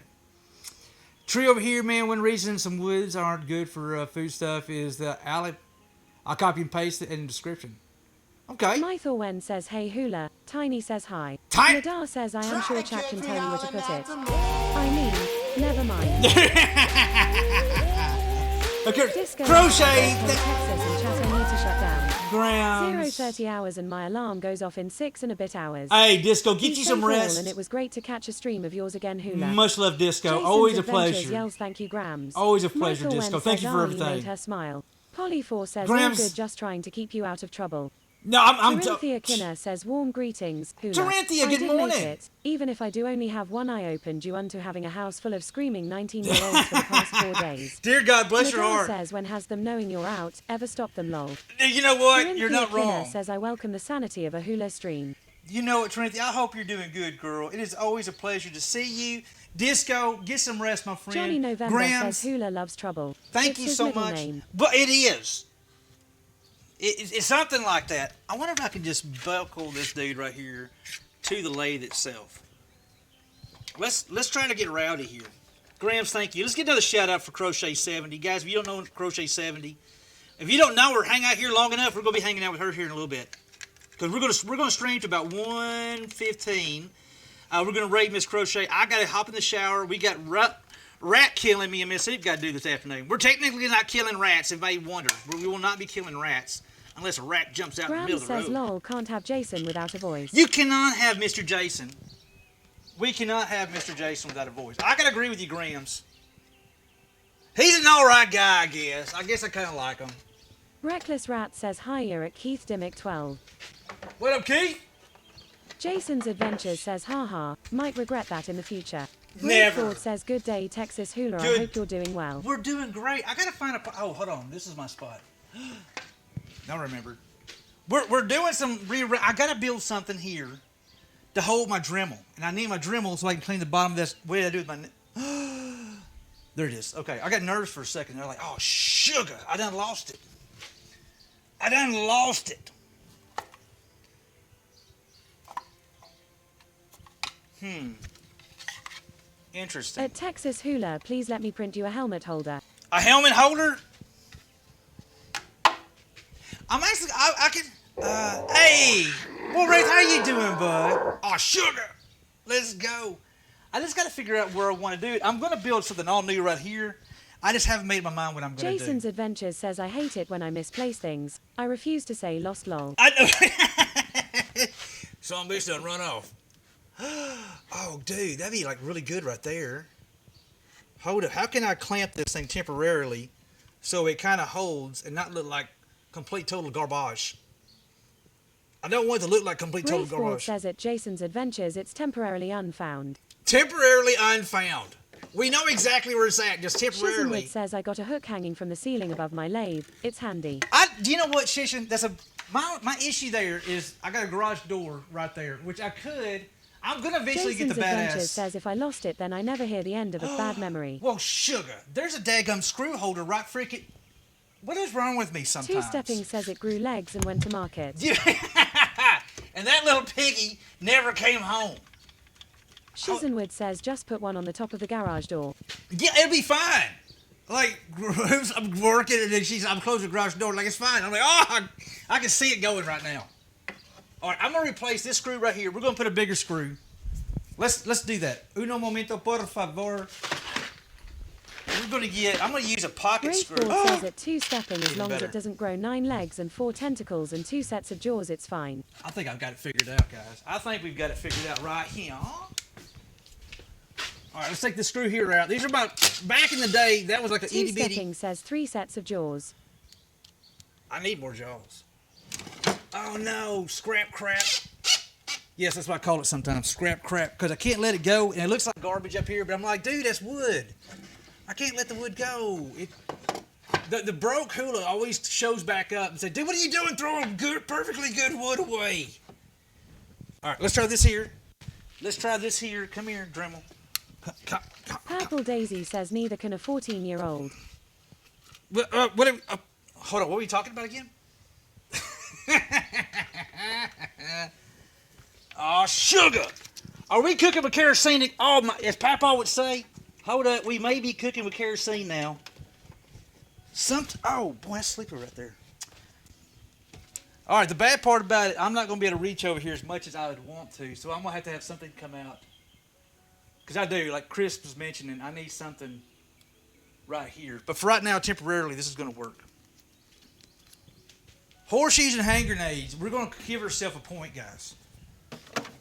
Tree over here, man, one reason some woods aren't good for food stuff is the alley. I'll copy and paste it in the description. Okay. Mythorwen says hey hula. Tiny says hi. Tiny- Ladar says I am sure chat can tell you where to put it. Try I mean, never mind. Okay. Disco Crochet. Texas and chat I need to shut down. Grams. 0:30 hours and my alarm goes off in 6 and a bit hours. Hey, Disco, get He's you so some cool, rest. and it was great to catch a stream of yours again, Hula. Much love, Disco. Jason's Always a Adventures pleasure. Yells thank you, Grams. Always a pleasure, Michael Disco. Wen Thank says you for Arlie everything. made her smile. Polly4 says Grams- all good, just trying to keep you out of trouble. No, I'm Corinthia Kinner says warm greetings, Hula. Corinthia, I good did morning. Make it, even if I do only have one eye open due unto having a house full of screaming 19-year-olds for the past 4 days. Dear God, bless your Ladar heart. says when has them knowing you're out, ever stop them lol. You know what? Corinthia You're not Kinner wrong. says I welcome the sanity of a Hula stream. You know what, Trinity? I hope you're doing good, girl. It is always a pleasure to see you. Disco, get some rest, my friend. Johnny November Grams, says Hula loves trouble. thank It's you his so middle much. name. But it is. It's something like that. I wonder if I can just buckle this dude right here to the lathe itself. Let's try to get rowdy here. Grams, thank you. Let's get another shout out for Crochet 70. Guys, if you don't know Crochet 70, if you don't know her, hang out here long enough. We're going to be hanging out with her here in a little bit. Because we're going to stream to about 1:15. We're going to rate Miss Crochet. I got to hop in the shower. We got rat killing me and Miss Eve got to do this afternoon. We're technically not killing rats, if anybody wonders. We will not be killing rats unless a rat jumps out in the Grams middle of the says road. lol can't have Jason without a voice. You cannot have Mr. Jason. We cannot have Mr. Jason without a voice. I got to agree with you, Grams. He's an alright guy, I guess. I kind of like him. Reckless Rat says hi you're at Keith Dimmick 12. What up, Keith? Jason's Adventures says haha, might regret that in the future. Never. Ford says good day Texas Hula, I Good. hope you're doing well. We're doing great. I gotta find a. Oh, hold on. This is my spot. Now remembered. We're doing some I gotta build something here to hold my Dremel, and I need my Dremel so I can clean the bottom of this. What did I do with my? There it is. Okay, I got nervous for a second. They're like, oh sugar, I done lost it. I done lost it. Interesting. At Texas Hula, please let me print you a helmet holder. A helmet holder? I'm actually, I can, hey, well, Wraith, how you doing, bud? Oh, sugar, let's go. I just got to figure out where I want to do it. I'm going to build something all new right here. I just haven't made up my mind what I'm going to do. Jason's Adventures says I hate it when I misplace things. I refuse to say lost lol. I know. Some bitch done run off. Oh, dude, that'd be like really good right there. Hold up. How can I clamp this thing temporarily so it kind of holds and not look like complete total garbage? I don't want it to look like complete total Wraithboard garbage. says at Jason's Adventures it's temporarily unfound. Temporarily unfound. We know exactly where it's at, just temporarily. Shizenwood says I got a hook hanging from the ceiling above my lathe. It's handy. Do you know what, Shishin? That's my issue there is I got a garage door right there, which I could. I'm gonna eventually Jason's get the Adventures badass. says if I lost it, then I never hear the end of a bad memory. Well, sugar, there's a daggum screw holder right freaking. What is wrong with me sometimes? Two-stepping says it grew legs and went to market. Yeah. And that little piggy never came home. Shizenwood says just put one on the top of the garage door. Yeah, it'll be fine. Like, I'm working, and then I'm closing the garage door. Like, it's fine. I'm like, oh, I can see it going right now. All right, I'm gonna replace this screw right here. We're gonna put a bigger screw. Let's do that. Uno momento, por favor. I'm gonna use a pocket screw. Graveford says it two-stepping as Even long as better. it doesn't grow 9 legs and 4 tentacles and 2 sets of jaws, it's fine. I think I've got it figured out, guys. I think we've got it figured out right here. All right, let's take the screw here out. These are back in the day, that was like an itty bitty. Two-stepping says 3 sets of jaws. I need more jaws. Oh no, scrap crap. Yes, that's what I call it sometimes, scrap crap, because I can't let it go, and it looks like garbage up here, but I'm like, dude, that's wood. I can't let the wood go. The broke hula always shows back up and says, dude, what are you doing throwing perfectly good wood away? All right, let's try this here. Come here, Dremel. Purple Daisy says neither can a 14-year-old. Hold on, what were we talking about again? Oh, sugar. Are we cooking with kerosene? Oh, my, as Papa would say, hold up, we may be cooking with kerosene now. Oh, boy, that's sleeper right there. All right, the bad part about it, I'm not going to be able to reach over here as much as I would want to, so I'm going to have something come out. Because I do, like Chris was mentioning, I need something right here. But for right now, temporarily, this is going to work. Horseshoes and hand grenades. We're going to give ourselves a point, guys.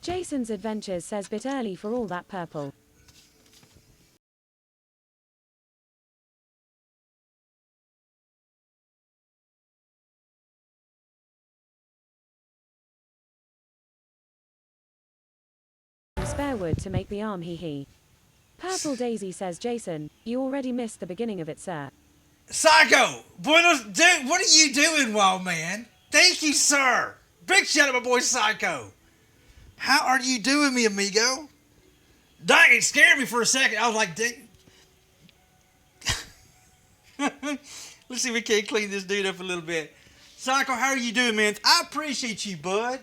Jason's Adventures says bit early for all that purple. Spare wood to make the arm, hee hee. Purple Daisy says, Jason, you already missed the beginning of it, sir. Psycho! Dude, what are you doing, wild man? Thank you, sir. Big shout out to my boy Psycho. How are you doing, me amigo? Dang, it scared me for a second. I was like, dude. Let's see if we can't clean this dude up a little bit. Psycho, how are you doing, man? I appreciate you, bud.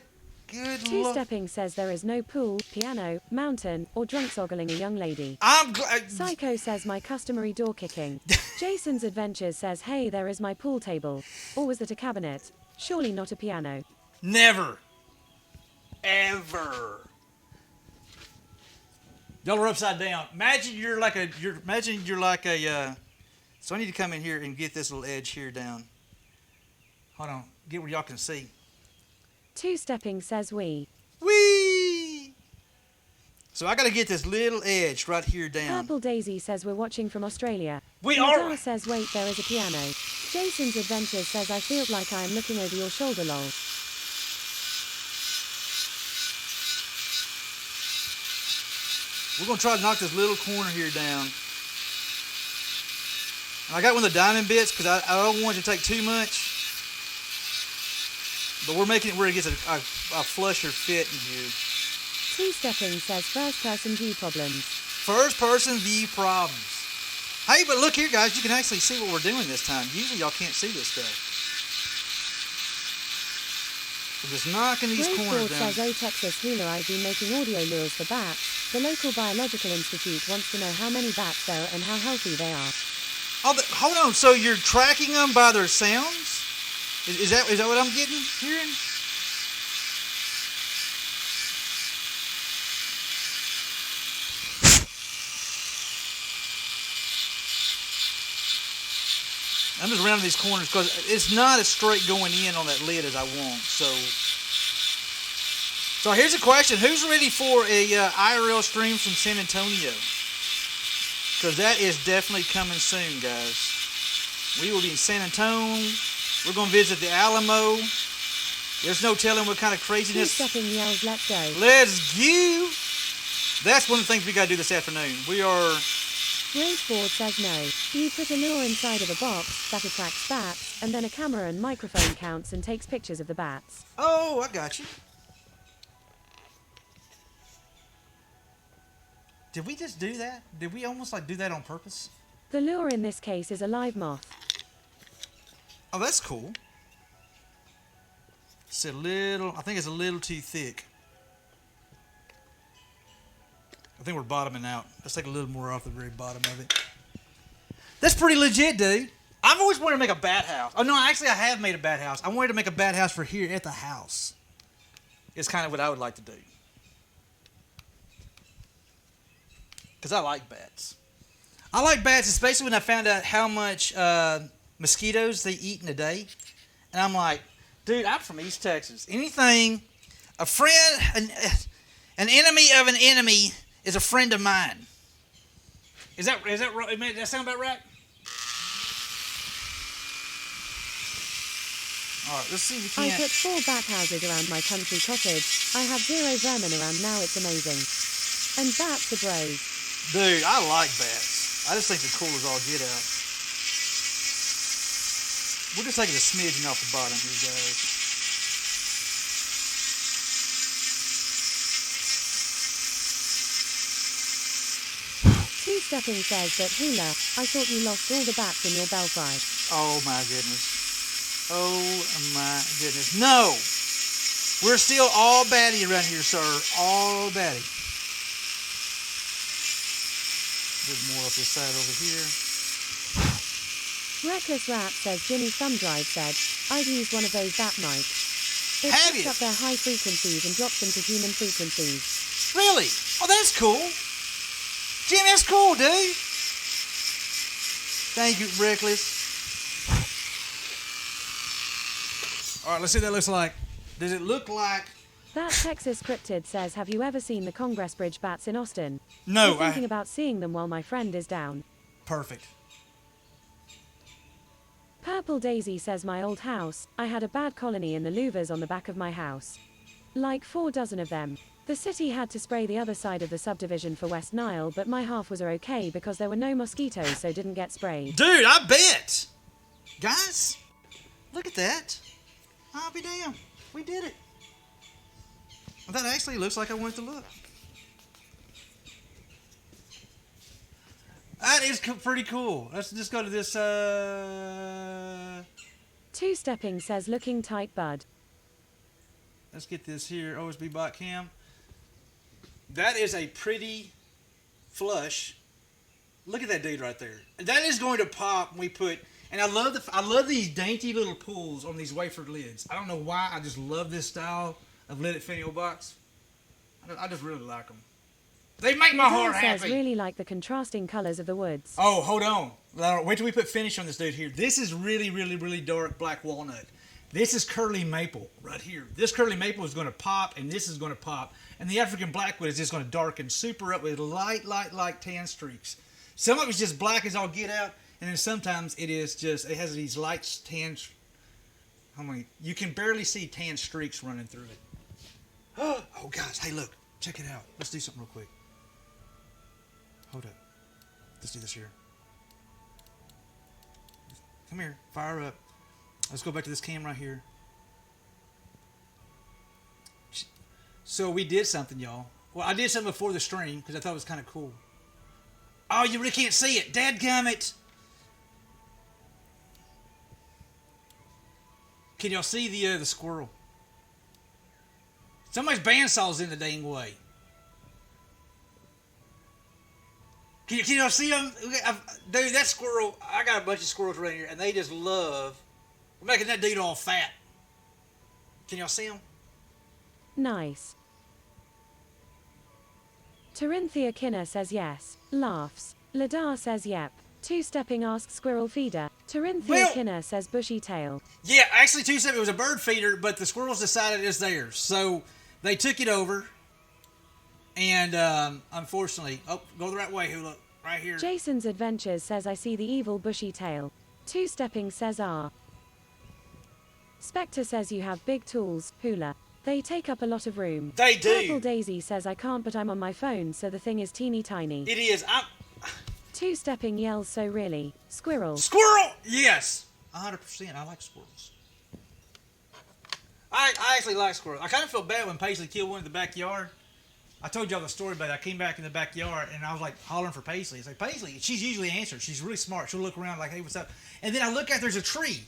Good luck. Two-stepping says there is no pool, piano, mountain, or drunk ogling a young lady. I'm glad. Psycho says my customary door kicking. Jason's Adventures says, hey, there is my pool table. Or was that a cabinet? Surely not a piano. Never. Ever. Y'all are upside down. Imagine you're like a. So I need to come in here and get this little edge here down. Hold on. Get where y'all can see. Two-stepping says we. Whee! So I got to get this little edge right here down. Purple Daisy says we're watching from Australia. We Nadal are. says wait, there is a piano. Jason's Adventures says I feel like I am looking over your shoulder, lol. We're going to try to knock this little corner here down. And I got one of the diamond bits because I don't want it to take too much. But we're making it where it gets a flusher fit in here. Two-stepping says first-person view problems. First-person view problems. Hey, but look here, guys. You can actually see what we're doing this time. Usually y'all can't see this stuff. We're just knocking these corners Graveford down. says, oh Texas Hula, I've been making audio lures for bats. The local biological institute wants to know how many bats there are and how healthy they are. Oh, hold on. So you're tracking them by their sounds? Is that what I'm hearing? I'm just rounding these corners because it's not as straight going in on that lid as I want. So here's a question: who's ready for a IRL stream from San Antonio? Because that is definitely coming soon, guys. We will be in San Antonio. We're going to visit the Alamo. There's no telling what kind of craziness. Two-stepping yells, let's go. Let's go. That's one of the things we got to do this afternoon. We are. Graveford says no. You put a lure inside of a box that attracts bats, and then a camera and microphone counts and takes pictures of the bats. Oh, I got you. Did we just do that? Did we almost like do that on purpose? The lure in this case is a live moth. Oh, that's cool. It's a little, I think it's a little too thick. I think we're bottoming out. Let's take a little more off the very bottom of it. That's pretty legit, dude. I've always wanted to make a bat house. Oh, no, actually, I have made a bat house. I wanted to make a bat house for here at the house. It's kind of what I would like to do. Because I like bats. I like bats, especially when I found out how much mosquitoes they eat in a day. And I'm like, dude, I'm from East Texas. Anything, a friend, an enemy of an enemy is a friend of mine. Is that right? Does that sound about right? All right, let's see if we I can. put 4 bat houses around my country cottage. I have 0 vermin around now, it's amazing. And bats are brave. Dude, I like bats. I just think they're cool as all get out. We're just taking a smidgen off the bottom here, guys. Two-stepping says that Hula, I thought you lost all the bats in your belfry. Oh my goodness. Oh my goodness. No! We're still all batty around here, sir. All batty. There's more up this side over here. Reckless Rat says Jimmy Thumbdrive said, I've used one of those bat mics. It Have picks you? up their high frequencies and drops them to human frequencies. Really? Oh, that's cool. Jim, that's cool, dude. Thank you, Reckless. All right, let's see what that looks like. Does it look like... That Texas Cryptid says, have you ever seen the Congress Bridge bats in Austin? No, I'm thinking about seeing them while my friend is down. Perfect. Purple Daisy says, my old house, I had a bad colony in the louvers on the back of my house. Like 4 dozen of them. The city had to spray the other side of the subdivision for West Nile, but my half was okay because there were no mosquitoes, so didn't get sprayed. Dude, I bet. Guys, look at that. I'll be damned. We did it. Well, that actually looks like I want it to look. That is pretty cool. Let's just go to this, Two-stepping says, looking tight, bud. let's get this here, OSB bot cam. That is a pretty flush. Look at that dude right there. That is going to pop when we put, and I love these dainty little pulls on these wafer lids. I don't know why, I just love this style of lid at Finial box. I just really like them. They make my heart Paul says, happy. really like the contrasting colors of the woods. Oh, hold on. Wait till we put finish on this dude here. This is really, really, really dark black walnut. This is curly maple right here. This curly maple is going to pop, and this is going to pop. And the African blackwood is just going to darken super up with light tan streaks. Some of it's just black as all get out, and then sometimes it is just, it has these light tan, you can barely see tan streaks running through it. Oh, guys, hey, look. Check it out. Let's do something real quick. Hold up. Let's do this here. Come here. Fire up. Let's go back to this cam right here. So we did something, y'all. Well, I did something before the stream because I thought it was kind of cool. Oh, you really can't see it. Dadgummit. Can y'all see the squirrel? Somebody's bandsaw's in the dang way. Can y'all see them? Dude, that squirrel, I got a bunch of squirrels right here, and they just love, we're making that dude all fat. Can y'all see him? Nice. Tarinthia Kinner says yes. Laughs. Ladar says yep. Two-stepping asks squirrel feeder. Tarinthia Kinner says bushy tail. Yeah, actually, two-step, it was a bird feeder, but the squirrels decided it's theirs. So they took it over, and unfortunately, go the right way, Hula, right here. Jason's Adventures says I see the evil bushy tail. Two-stepping says ah. Spectre says you have big tools, Hula. They take up a lot of room. They do. Purple Daisy says I can't, but I'm on my phone, so the thing is teeny tiny. It is. Two-stepping yells, so really. Squirrel. Squirrel! Yes! 100%. I like squirrels. I actually like squirrels. I kind of feel bad when Paisley killed one in the backyard. I told y'all the story about it. I came back in the backyard and I was like hollering for Paisley. It's like, Paisley, she's usually answered. She's really smart. She'll look around like, hey, what's up? And then I look out, there's a tree.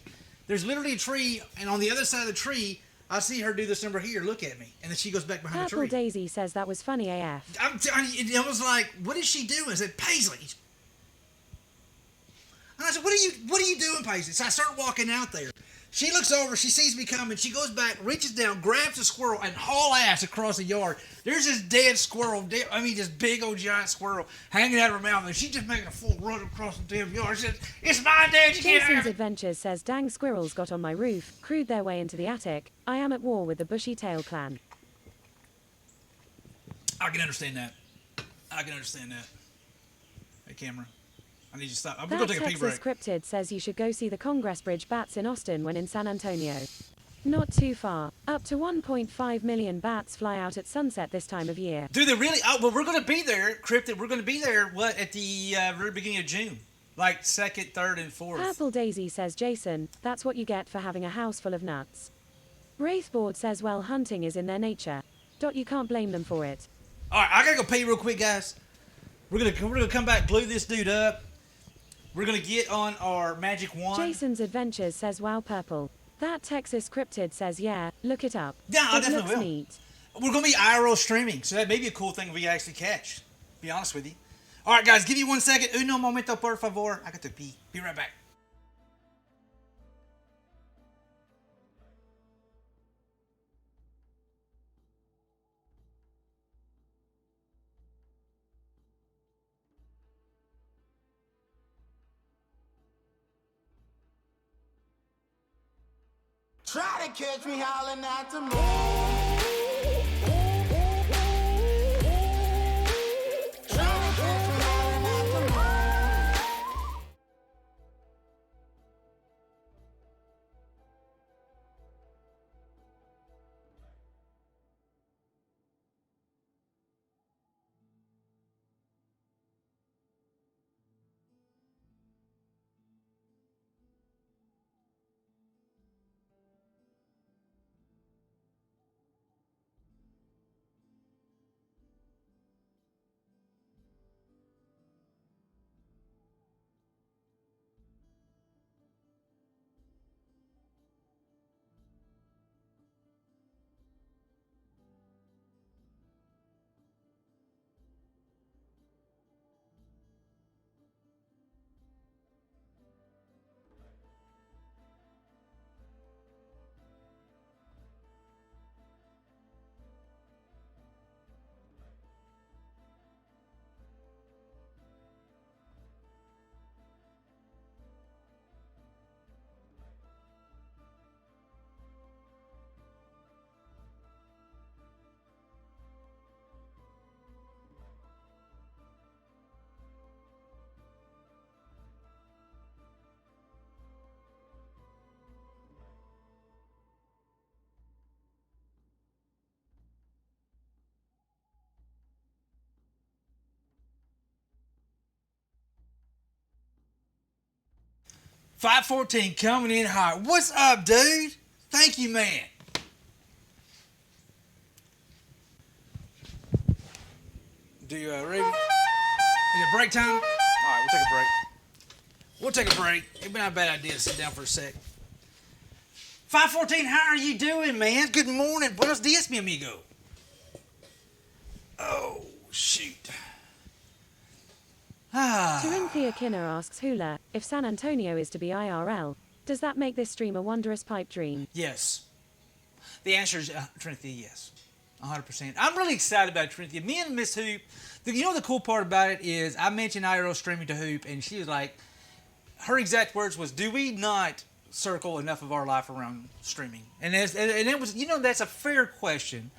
There's literally a tree, and on the other side of the tree, I see her do this number here, look at me. And then she goes back behind Purple the tree. Daisy says that was funny AF. I was like, what is she doing? I said, Paisley. And I said, what are you doing, Paisley? So I start walking out there. She looks over, she sees me coming, she goes back, reaches down, grabs a squirrel, and haul ass across the yard. There's this dead squirrel, this big old giant squirrel hanging out of her mouth, and she's just making a full run across the damn yard. She says, it's mine, Dad, you can't have Jason's it. Adventures says dang squirrels got on my roof, crewed their way into the attic. I am at war with the Bushy Tail clan. I can understand that. Hey, camera. I need you to stop. I'm going That to take a pee break. Texas Scripted says you should go see the Congress Bridge bats in Austin when in San Antonio. Not too far. Up to 1.5 million bats fly out at sunset this time of year. Do they really? Oh, well, we're going to be there, Cryptid. We're going to be there, at the very beginning of June. Like 2nd, 3rd, and 4th. Purple Daisy says, Jason, that's what you get for having a house full of nuts. Wraithboard says, well, hunting is in their nature. You can't blame them for it. All right, I got to go pee real quick, guys. We're gonna come back, glue this dude up. We're going to get on our magic wand. Jason's Adventures says, wow, Purple. That Texas Cryptid says, yeah, look it up. Yeah, I it definitely looks will. neat. We're going to be IRL streaming, so that may be a cool thing we actually catch. To be honest with you. All right, guys, give me 1 second. Uno momento, por favor. I got to pee. Be right back. Try to catch me howling at the moon. Try to catch me howling at the moon. $514 coming in hot. What's up, dude? Thank you, man. Do you ready? Is it break time? All right, we'll take a break. We'll take a break. It'd be not a bad idea to sit down for a sec. 514, how are you doing, man? Good morning. Buenos dias, mi amigo. Oh, shoot. Corinthia Kinner asks Hula, if San Antonio is to be IRL, does that make this stream a wondrous pipe dream? Yes. The answer is Trinity, yes. 100%. I'm really excited about Trinity. Me and Miss Hoop, you know the cool part about it is I mentioned IRL streaming to Hoop, and she was like, her exact words was, do we not circle enough of our life around streaming? And it was, that's a fair question.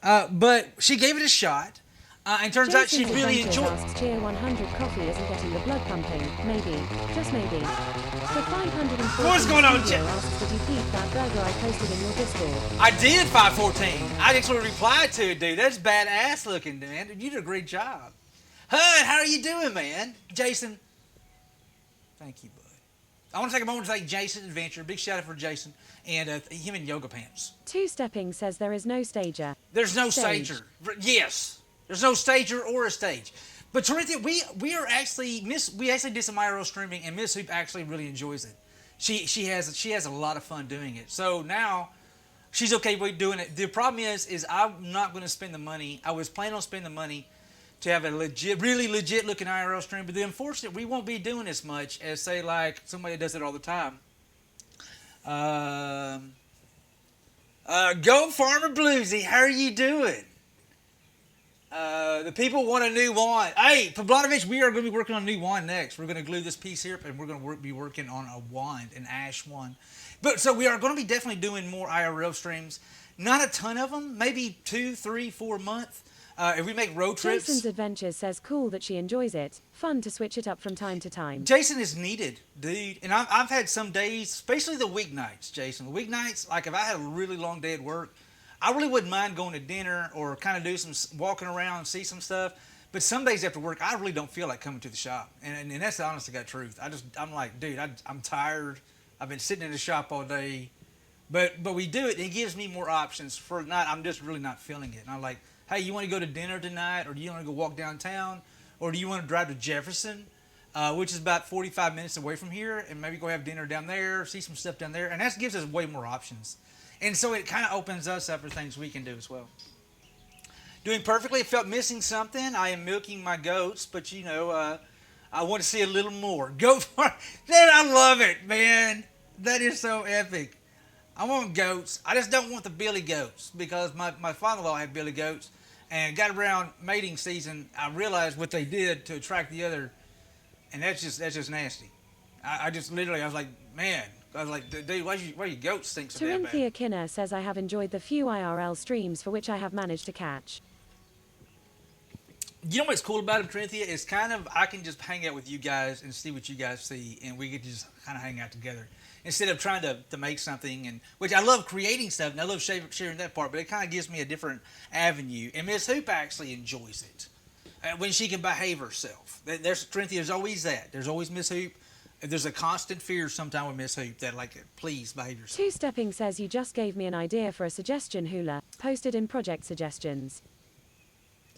But she gave it a shot. And turns out she really enjoyed it. Asks, Cheer 100 coffee isn't getting the blood pumping. Maybe. Just maybe. The 540 What's going on, Chip? asks, did you peep that burger I posted in your Discord? I did, 514. I actually replied to it, dude. That's badass looking, man. You did a great job. Hud, how are you doing, man? Jason. Thank you, bud. I want to take a moment to thank Jason's Adventure. Big shout out for Jason and him in yoga pants. Two Stepping says there is no stager. There's no Stage. stager. Yes. There's no stager or a stage. But Corinthia, we actually did some IRL streaming, and Miss Hoop actually really enjoys it. She has a lot of fun doing it. So now she's okay with doing it. The problem is I'm not going to spend the money. I was planning on spending the money to have a really legit looking IRL stream. But the unfortunate, we won't be doing as much as say like somebody that does it all the time. Go Farmer Bluesy, how are you doing? The people want a new wand. Hey, Pablanovich, we are going to be working on a new wand next. We're going to glue this piece here, and we're going to be working on a wand, an ash wand. But so we are going to be definitely doing more IRL streams. Not a ton of them, maybe 2, 3, 4 a month. If we make road trips. Jason's Adventures says cool that she enjoys it. Fun to switch it up from time to time. Jason is needed, dude. And I've had some days, especially the weeknights, Jason. The weeknights, like if I had a really long day at work, I really wouldn't mind going to dinner or kind of do some walking around and see some stuff. But some days after work, I really don't feel like coming to the shop. And that's the honest to God truth. I'm like, dude, I'm tired. I've been sitting in the shop all day. But we do it, and it gives me more options. For a night, I'm just really not feeling it. And I'm like, hey, you want to go to dinner tonight, or do you want to go walk downtown, or do you want to drive to Jefferson, which is about 45 minutes away from here, and maybe go have dinner down there, see some stuff down there, and that gives us way more options. And so it kind of opens us up for things we can do as well. Doing perfectly. I felt missing something. I am milking my goats, but you know, I want to see a little more. Go for it. Dude, I love it, man. That is so epic. I want goats. I just don't want the billy goats because my father-in-law had billy goats. And got around mating season, I realized what they did to attract the other, and that's just nasty. I was like, man, dude, why you goats stink so damn bad? Corinthia Kinner says I have enjoyed the few IRL streams for which I have managed to catch. You know what's cool about it, Corinthia? It's kind of, I can just hang out with you guys and see what you guys see, and we get to just kind of hang out together. Instead of trying to make something, and which I love creating stuff, and I love sharing that part, but it kind of gives me a different avenue. And Miss Hoop actually enjoys it when she can behave herself. There's always that. There's always Miss Hoop. There's a constant fear sometime with Miss Hoop that, like, please behave yourself. Two-Stepping says you just gave me an idea for a suggestion hula, posted in project suggestions.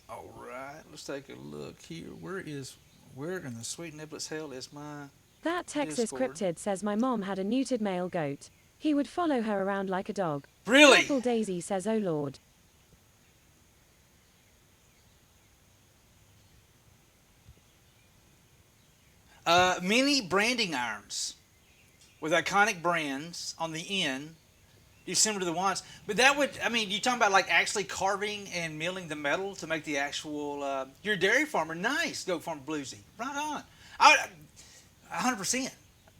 All right, let's take a look here. Where in the sweet niblets hell is my... That Texas Discord. Cryptid says my mom had a neutered male goat. He would follow her around like a dog. Really? Purple Daisy says, oh lord. Mini branding irons with iconic brands on the end, similar to the ones. But that would, I mean, you're talking about like actually carving and milling the metal to make the actual, you're a dairy farmer. Nice, Goat Farmer Bluesy. Right on. 100%.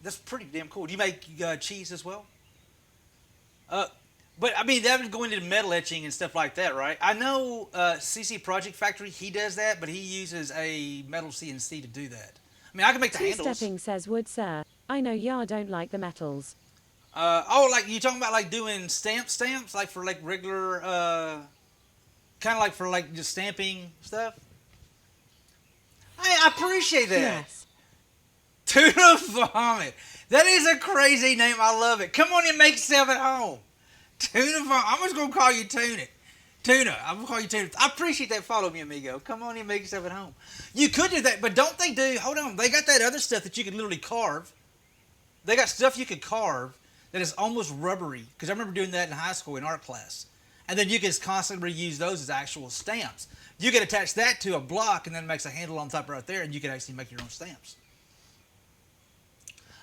That's pretty damn cool. Do you make cheese as well? But I mean, that would go into metal etching and stuff like that, right? I know CC Project Factory, he does that, but he uses a metal CNC to do that. I mean, I can make the handles. Two-Stepping says, would sir. I know ya don't like the metals. Like you talking about like doing stamps, like for like regular, kind of like for like just stamping stuff? I appreciate that. Yes. Tuna Vomit. That is a crazy name. I love it. Come on and make yourself at home. Tuna Vomit. I'm just going to call you Tuna. Tuna. I'm going to call you Tuna. I appreciate that. Follow me, amigo. Come on and make yourself at home. You could do that, but don't they do... Hold on. They got that other stuff that you can literally carve. They got stuff you could carve that is almost rubbery. Because I remember doing that in high school in art class. And then you can constantly reuse those as actual stamps. You can attach that to a block and then it makes a handle on top right there, and you can actually make your own stamps.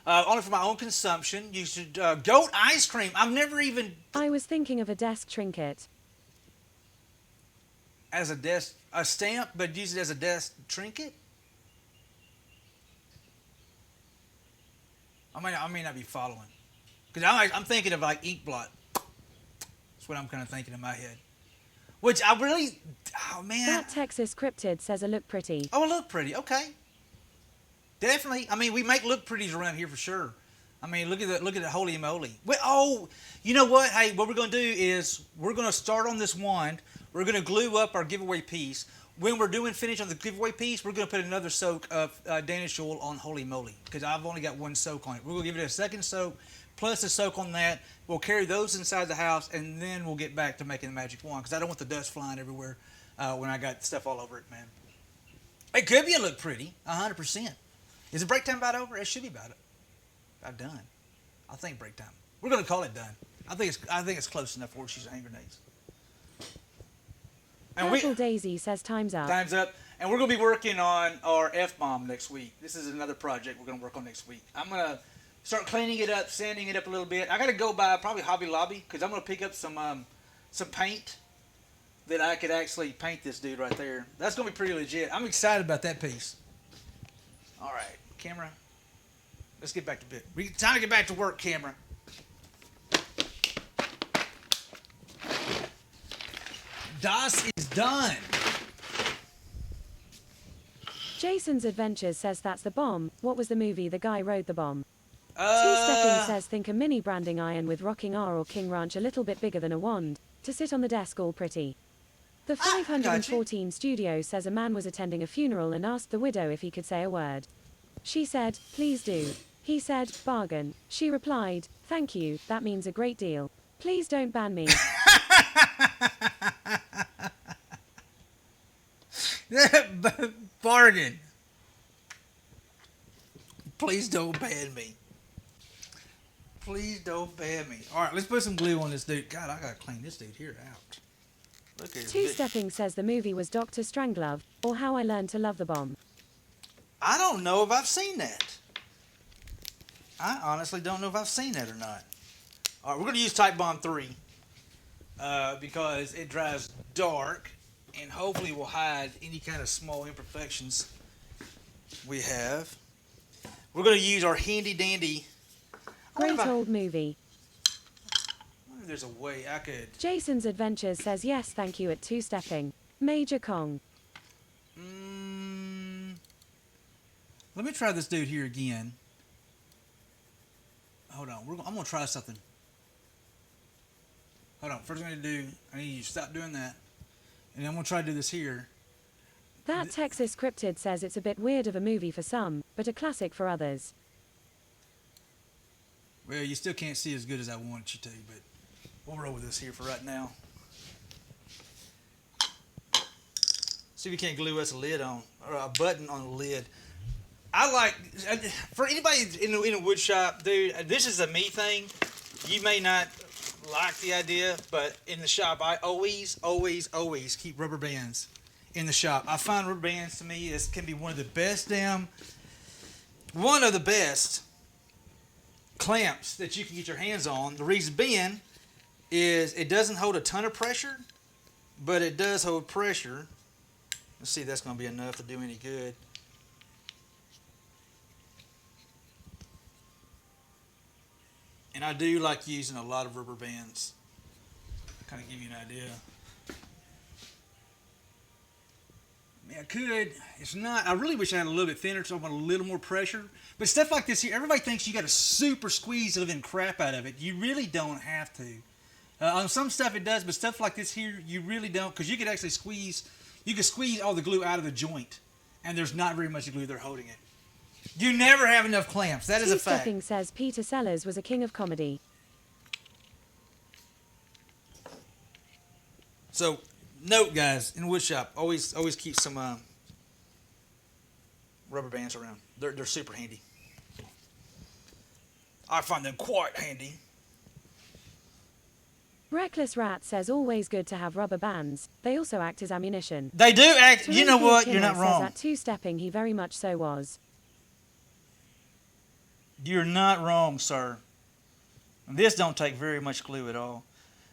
Only for my own consumption. You should goat ice cream. I've never even... I was thinking of a desk trinket. As a stamp, but use it as a desk trinket? I may not be following. Because I'm thinking of like ink blot. That's what I'm kind of thinking in my head. Which I really... Oh, man. That Texas Cryptid says I look pretty. Oh, I look pretty. Okay. Definitely. I mean, we make look pretties around here for sure. I mean, look at the holy moly. Oh, you know what? Hey, what we're going to do is we're going to start on this wand. We're going to glue up our giveaway piece. When we're doing finish on the giveaway piece, we're going to put another soak of Danish oil on holy moly because I've only got one soak on it. We're going to give it a second soak plus a soak on that. We'll carry those inside the house, and then we'll get back to making the magic wand because I don't want the dust flying everywhere when I got stuff all over it, man. It could be a look pretty, 100%. Is the break time about over? It should be about done. I think break time. We're going to call it done. I think it's close enough for she's hand grenades. And Purple Daisy says time's up. Time's up. And we're going to be working on our F-bomb next week. This is another project we're going to work on next week. I'm going to start cleaning it up, sanding it up a little bit. I got to go by probably Hobby Lobby because I'm going to pick up some paint that I could actually paint this dude right there. That's going to be pretty legit. I'm excited about that piece. All right, camera. Let's get back to bit. Time to get back to work, camera. Das is done. Jason's Adventures says that's the bomb. What was the movie the guy rode the bomb? Two-stepping says think a mini branding iron with rocking R or King Ranch a little bit bigger than a wand, to sit on the desk all pretty. The 514 studio says a man was attending a funeral and asked the widow if he could say a word. She said, please do. He said, bargain. She replied, thank you, that means a great deal. Please don't ban me. Bargain. Please don't ban me. Please don't ban me. All right, let's put some glue on this dude. God, I gotta clean this dude here out. Look at his Two-stepping says the movie was Dr. Strangelove, or How I Learned to Love the Bomb. I don't know if I've seen that. I honestly don't know if I've seen that or not. All right, we're gonna use Type Bond 3 because it dries dark and hopefully will hide any kind of small imperfections we have. We're going to use our handy dandy. Great old movie. I wonder if there's a way I could. Jason's Adventures says yes thank you at two-stepping. Major Kong. Let me try this dude here again. Hold on. I'm going to try something. Hold on. First thing I need to do, I need you to stop doing that. And I'm going to try to do this here. That Texas Scripted says it's a bit weird of a movie for some, but a classic for others. Well, you still can't see as good as I wanted you to, but we'll roll with this here for right now. See if we can't glue us a lid on, or a button on the lid. I like, for anybody in a wood shop, dude, this is a me thing. You may not like the idea, but in the shop, I always keep rubber bands in the shop. I find rubber bands to me can be one of the best clamps that you can get your hands on. The reason being is it doesn't hold a ton of pressure, but it does hold pressure. Let's see if that's going to be enough to do any good. And I do like using a lot of rubber bands. Kind of give you an idea. I mean, I could. It's not. I really wish I had a little bit thinner so I want a little more pressure. But stuff like this here, everybody thinks you got to super squeeze the living crap out of it. You really don't have to. On some stuff it does, but stuff like this here, you really don't, because you could actually squeeze. You can squeeze all the glue out of the joint, and there's not very much glue there holding it. You never have enough clamps. That is a fact. Two-stepping says Peter Sellers was a king of comedy. So, note, guys, in the wood shop, always keep some rubber bands around. They're super handy. I find them quite handy. Reckless Rat says always good to have rubber bands. They also act as ammunition. They do act. You know what? Kinner You're not wrong. says at two-stepping he very much so was. You're not wrong, sir. This don't take very much glue at all.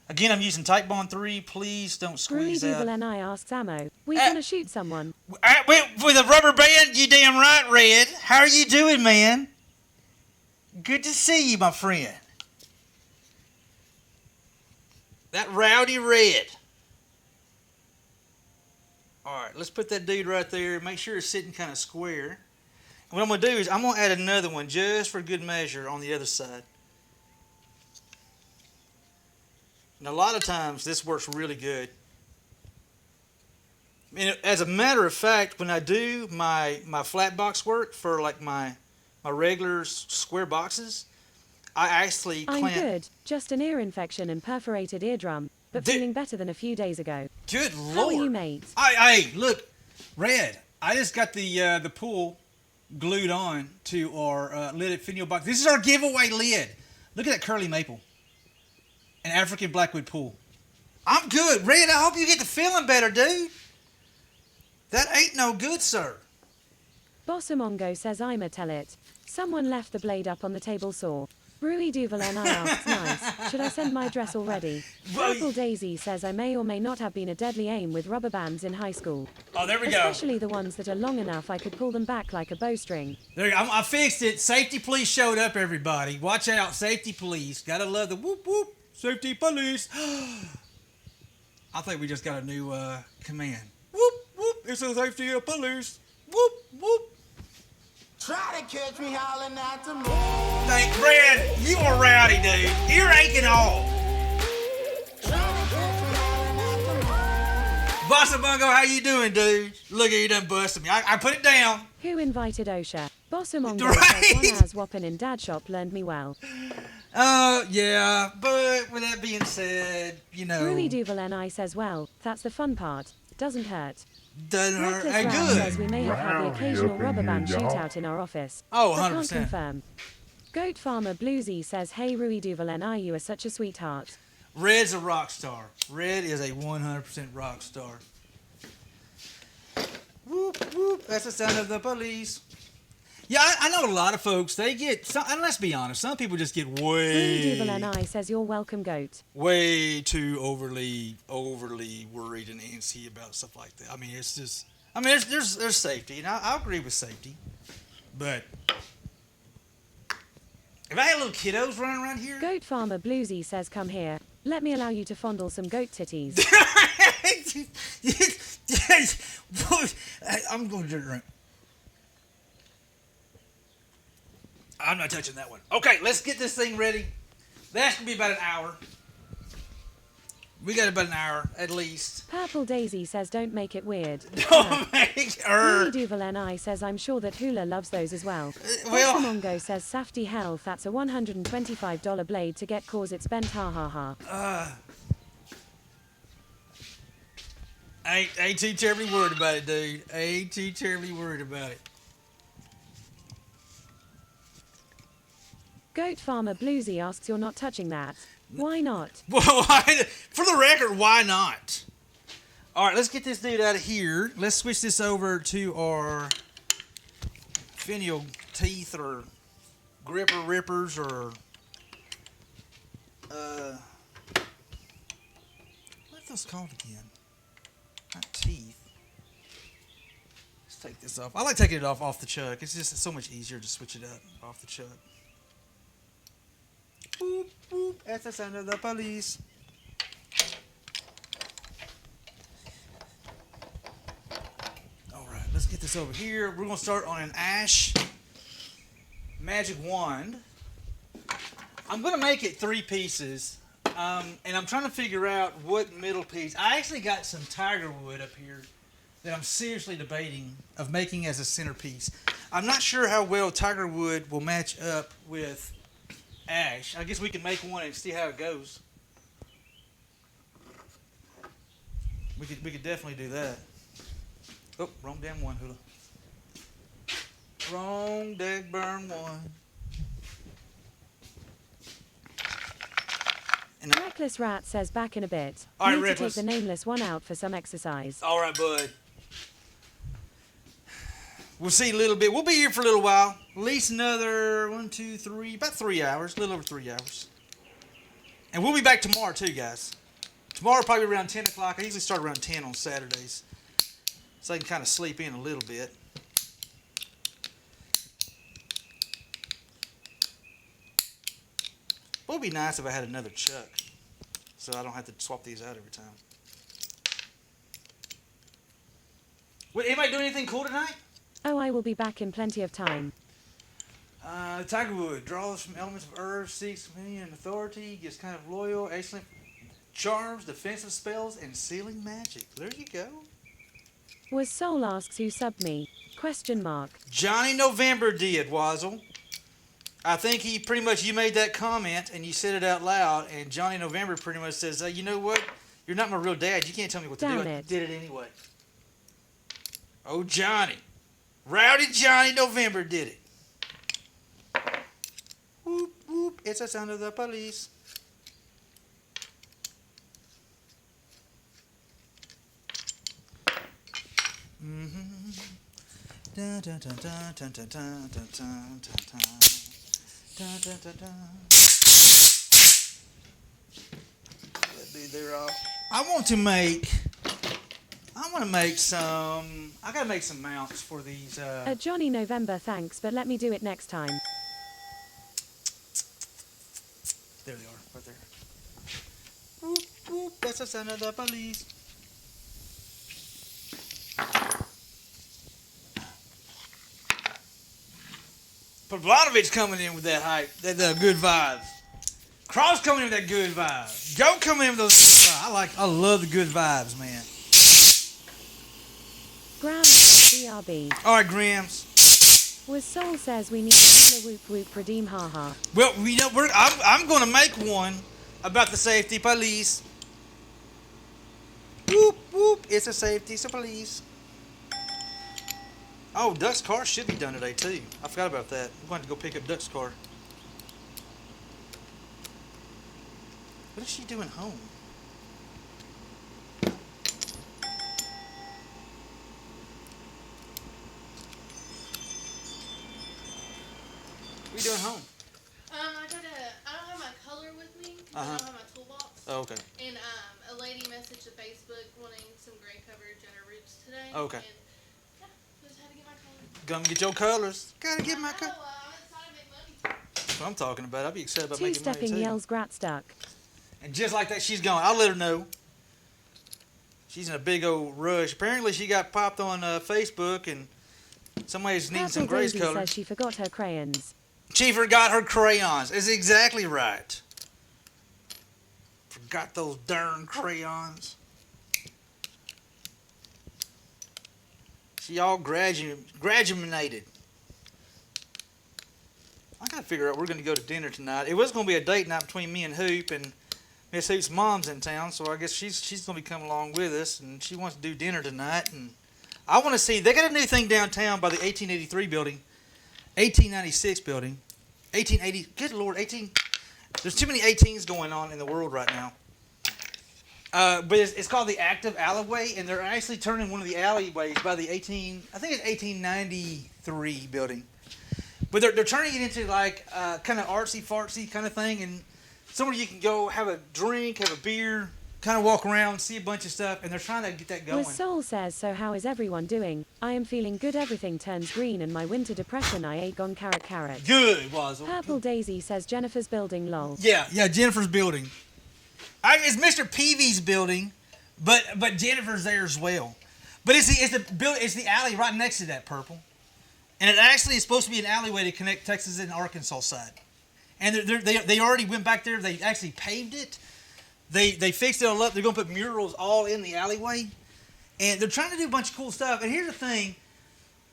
Again, I'm using Type Bond 3. Please don't squeeze Breed out. Evil NI asks ammo. We gonna shoot someone? With a rubber band? You damn right, Red. How are you doing, man? Good to see you, my friend. That rowdy Red. All right, let's put that dude right there. Make sure it's sitting kind of square. What I'm going to do is I'm going to add another one just for good measure on the other side. And a lot of times this works really good. And as a matter of fact, when I do my flat box work for like my regular square boxes, I actually clamp. I'm good. Just an ear infection and perforated eardrum, but feeling better than a few days ago. Good Lord. How are you, mate? Hey, look, Red. I just got the pool glued on to our lidded finial box. This is our giveaway lid. Look at that curly maple. An African blackwood pool. I'm good. Red, I hope you get to feeling better, dude. That ain't no good, sir. Bossomongo says I'ma tell it. Someone left the blade up on the table saw. Rui Duval and I asks nice. Should I send my dress already? Well, Purple Daisy says I may or may not have been a deadly aim with rubber bands in high school. Oh, there we go. Especially the ones that are long enough I could pull them back like a bowstring. There you go. I fixed it. Safety police showed up, everybody. Watch out, safety police. Gotta love the whoop whoop. Safety police. I think we just got a new command. Whoop whoop. It's the safety police. Whoop whoop. Try to catch me howling at the moon. Thank Brad, you are rowdy, dude. Earache and all. Bossa Bungo, how you doing, dude? Look at you done busted me. I put it down. Who invited OSHA? Bossomongo Right. says one has whopping in dad shop learned me well. Yeah, but with that being said, you know. Rui Duval and I says well, that's the fun part. Doesn't hurt. Doesn't hurt. Reckless Hey, Rat good. says we may have had the occasional rubber band shootout in our office. Oh, but 100%. can't confirm. Goat Farmer Bluesy says, hey Rui Duval and I, you are such a sweetheart. Red's a rock star. Red is a 100% rock star. Whoop, whoop. That's the sound of the police. Yeah, I know a lot of folks, they get, and let's be honest, some people just get Rui Duval and I says, you're welcome, Goat. way too overly worried and antsy about stuff like that. I mean, it's just, I mean, there's safety, and I agree with safety, but if I had little kiddos running around here, Goat Farmer Bluesy says, come here. Let me allow you to fondle some goat titties. I'm going to drink. I'm not touching that one. Okay, let's get this thing ready. That's going to be about an hour. We got about an hour, at least. Purple Daisy says, don't make it weird. Don't make her. Rui Duval and I says, I'm sure that Hula loves those as well. well- Bossomongo says, safety hell, that's a $125 blade to get cause it's bent, ha ha ha. I ain't too terribly worried about it, dude. I ain't too terribly worried about it. Goat Farmer Bluesy asks, you're not touching that. Why not? Well, for the record, why not? All right, let's get this dude out of here. Let's switch this over to our finial teeth or gripper rippers or what are those called again? Not teeth. Let's take this off. I like taking it off the chuck. It's just so much easier to switch it up off the chuck. Boop, boop. That's the sound of the police. All right, let's get this over here. We're going to start on an ash magic wand. I'm going to make it 3 pieces, and I'm trying to figure out what middle piece. I actually got some tiger wood up here that I'm seriously debating of making as a centerpiece. I'm not sure how well tiger wood will match up with ash. I guess we can make one and see how it goes. We could definitely do that. Oh, wrong damn one, Hula. Wrong deck burn one. And Reckless Rat says, back in a bit. All right, Need to take Reckless. the nameless one out for some exercise. all right, bud. We'll see a little bit. We'll be here for a little while. At least another 1, 2, 3, about 3 hours. A little over 3 hours. And we'll be back tomorrow too, guys. Tomorrow probably around 10 o'clock. I usually start around 10 on Saturdays. So I can kind of sleep in a little bit. It would be nice if I had another chuck. So I don't have to swap these out every time. Wait, anybody doing anything cool tonight? Oh, I will be back in plenty of time. Tiger Wood draws from elements of herbs, seeks dominion and authority, gets kind of loyal, excellent charms, defensive spells, and sealing magic. There you go. Was Soul asks who subbed me? Question mark. Johnny November did, Wazzle. I think he pretty much, you made that comment and you said it out loud, and Johnny November pretty much says, you know what? You're not my real dad. You can't tell me what to do. Damn I it. did it anyway. Oh, Johnny. Rowdy Johnny November did it. Whoop, whoop. It's the sound of the police. Dun, dun, dun, dun, dun, dun, dun, dun, dun, dun, dun. Dun, dun, dun, dun. That dude there off. I want to make some. I gotta make some mounts for these. Johnny November, thanks, but let me do it next time. There they are, right there. Whoop, whoop, that's the sound of the police. Pavlonovich coming in with that hype, that good vibes. Cross coming in with that good vibes. Joe coming in with those good vibes. I love the good vibes, man. Graham says BRB. All right, Grams. Was Soul says we need a whoop whoop redeem haha. Well, I'm going to make one about the safety police. Whoop whoop! It's a safety police. Oh, Duck's car should be done today too. I forgot about that. I'm going to go pick up Duck's car. What is she doing home? What are you doing home? I don't have my color with me. I don't have my toolbox. Oh, okay. And a lady messaged to Facebook wanting some gray coverage at her roots today. Okay. And yeah, just had to get my color. Come get your colors. Gotta get my colors. I'm excited to make money. That's what I'm talking about. I'll be excited about making money Two-stepping too. yells Gratstuck. And just like that, she's gone. I'll let her know. She's in a big old rush. Apparently, she got popped on Facebook, and somebody's needing some Purple grace Daisy color. says she forgot her crayons. She forgot her crayons. Is exactly right. Forgot those darn crayons. She all graduated. I gotta figure out we're gonna go to dinner tonight. It was gonna be a date night between me and Hoop, and Miss Hoop's mom's in town, so I guess she's gonna be coming along with us, and she wants to do dinner tonight. And I want to see. They got a new thing downtown by the 1883 building, 1896 building, 1880. Good Lord, 18. There's too many 18s going on in the world right now. But it's called the Active Alleyway, and they're actually turning one of the alleyways by the I think it's 1893 building. But they're turning it into like kind of artsy-fartsy kind of thing, and somewhere you can go have a drink, have a beer, kind of walk around, see a bunch of stuff, and they're trying to get that going. Was Soul says, so how is everyone doing? I am feeling good, everything turns green and my winter depression I ate gone carrot. Good, was. Purple Daisy says Jennifer's building lol. Yeah, Jennifer's building. It's Mr. Peavy's building, but Jennifer's there as well. But it's the alley right next to that, Purple. And it actually is supposed to be an alleyway to connect Texas and Arkansas side. And they already went back there. They actually paved it. They fixed it all up. They're going to put murals all in the alleyway. And they're trying to do a bunch of cool stuff. And here's the thing.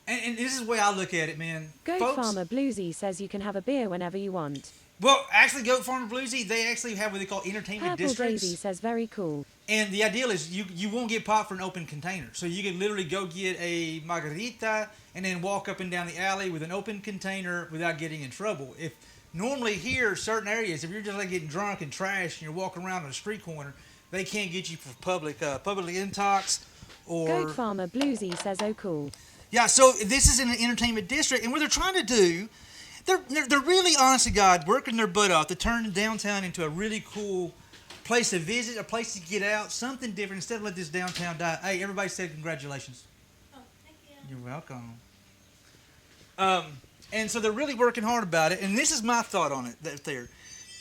And this is the way I look at it, man. Goat Folks, Farmer Bluesy says you can have a beer whenever you want. Well, actually, Goat Farmer Bluesy, they actually have what they call entertainment Purple districts. Daisy says very cool. And the ideal is you won't get popped for an open container. So you can literally go get a margarita and then walk up and down the alley with an open container without getting in trouble. If normally here, certain areas, if you're just like getting drunk and trash and you're walking around on a street corner, they can't get you for public intox or... Goat Farmer Bluesy says oh cool. Yeah, so this is in an entertainment district, and what they're trying to do, they're really, honest to God, working their butt off to turn downtown into a really cool place to visit, a place to get out, something different, instead of let this downtown die. Hey, everybody said congratulations. Oh, thank you. You're welcome. And so they're really working hard about it, and this is my thought on it there.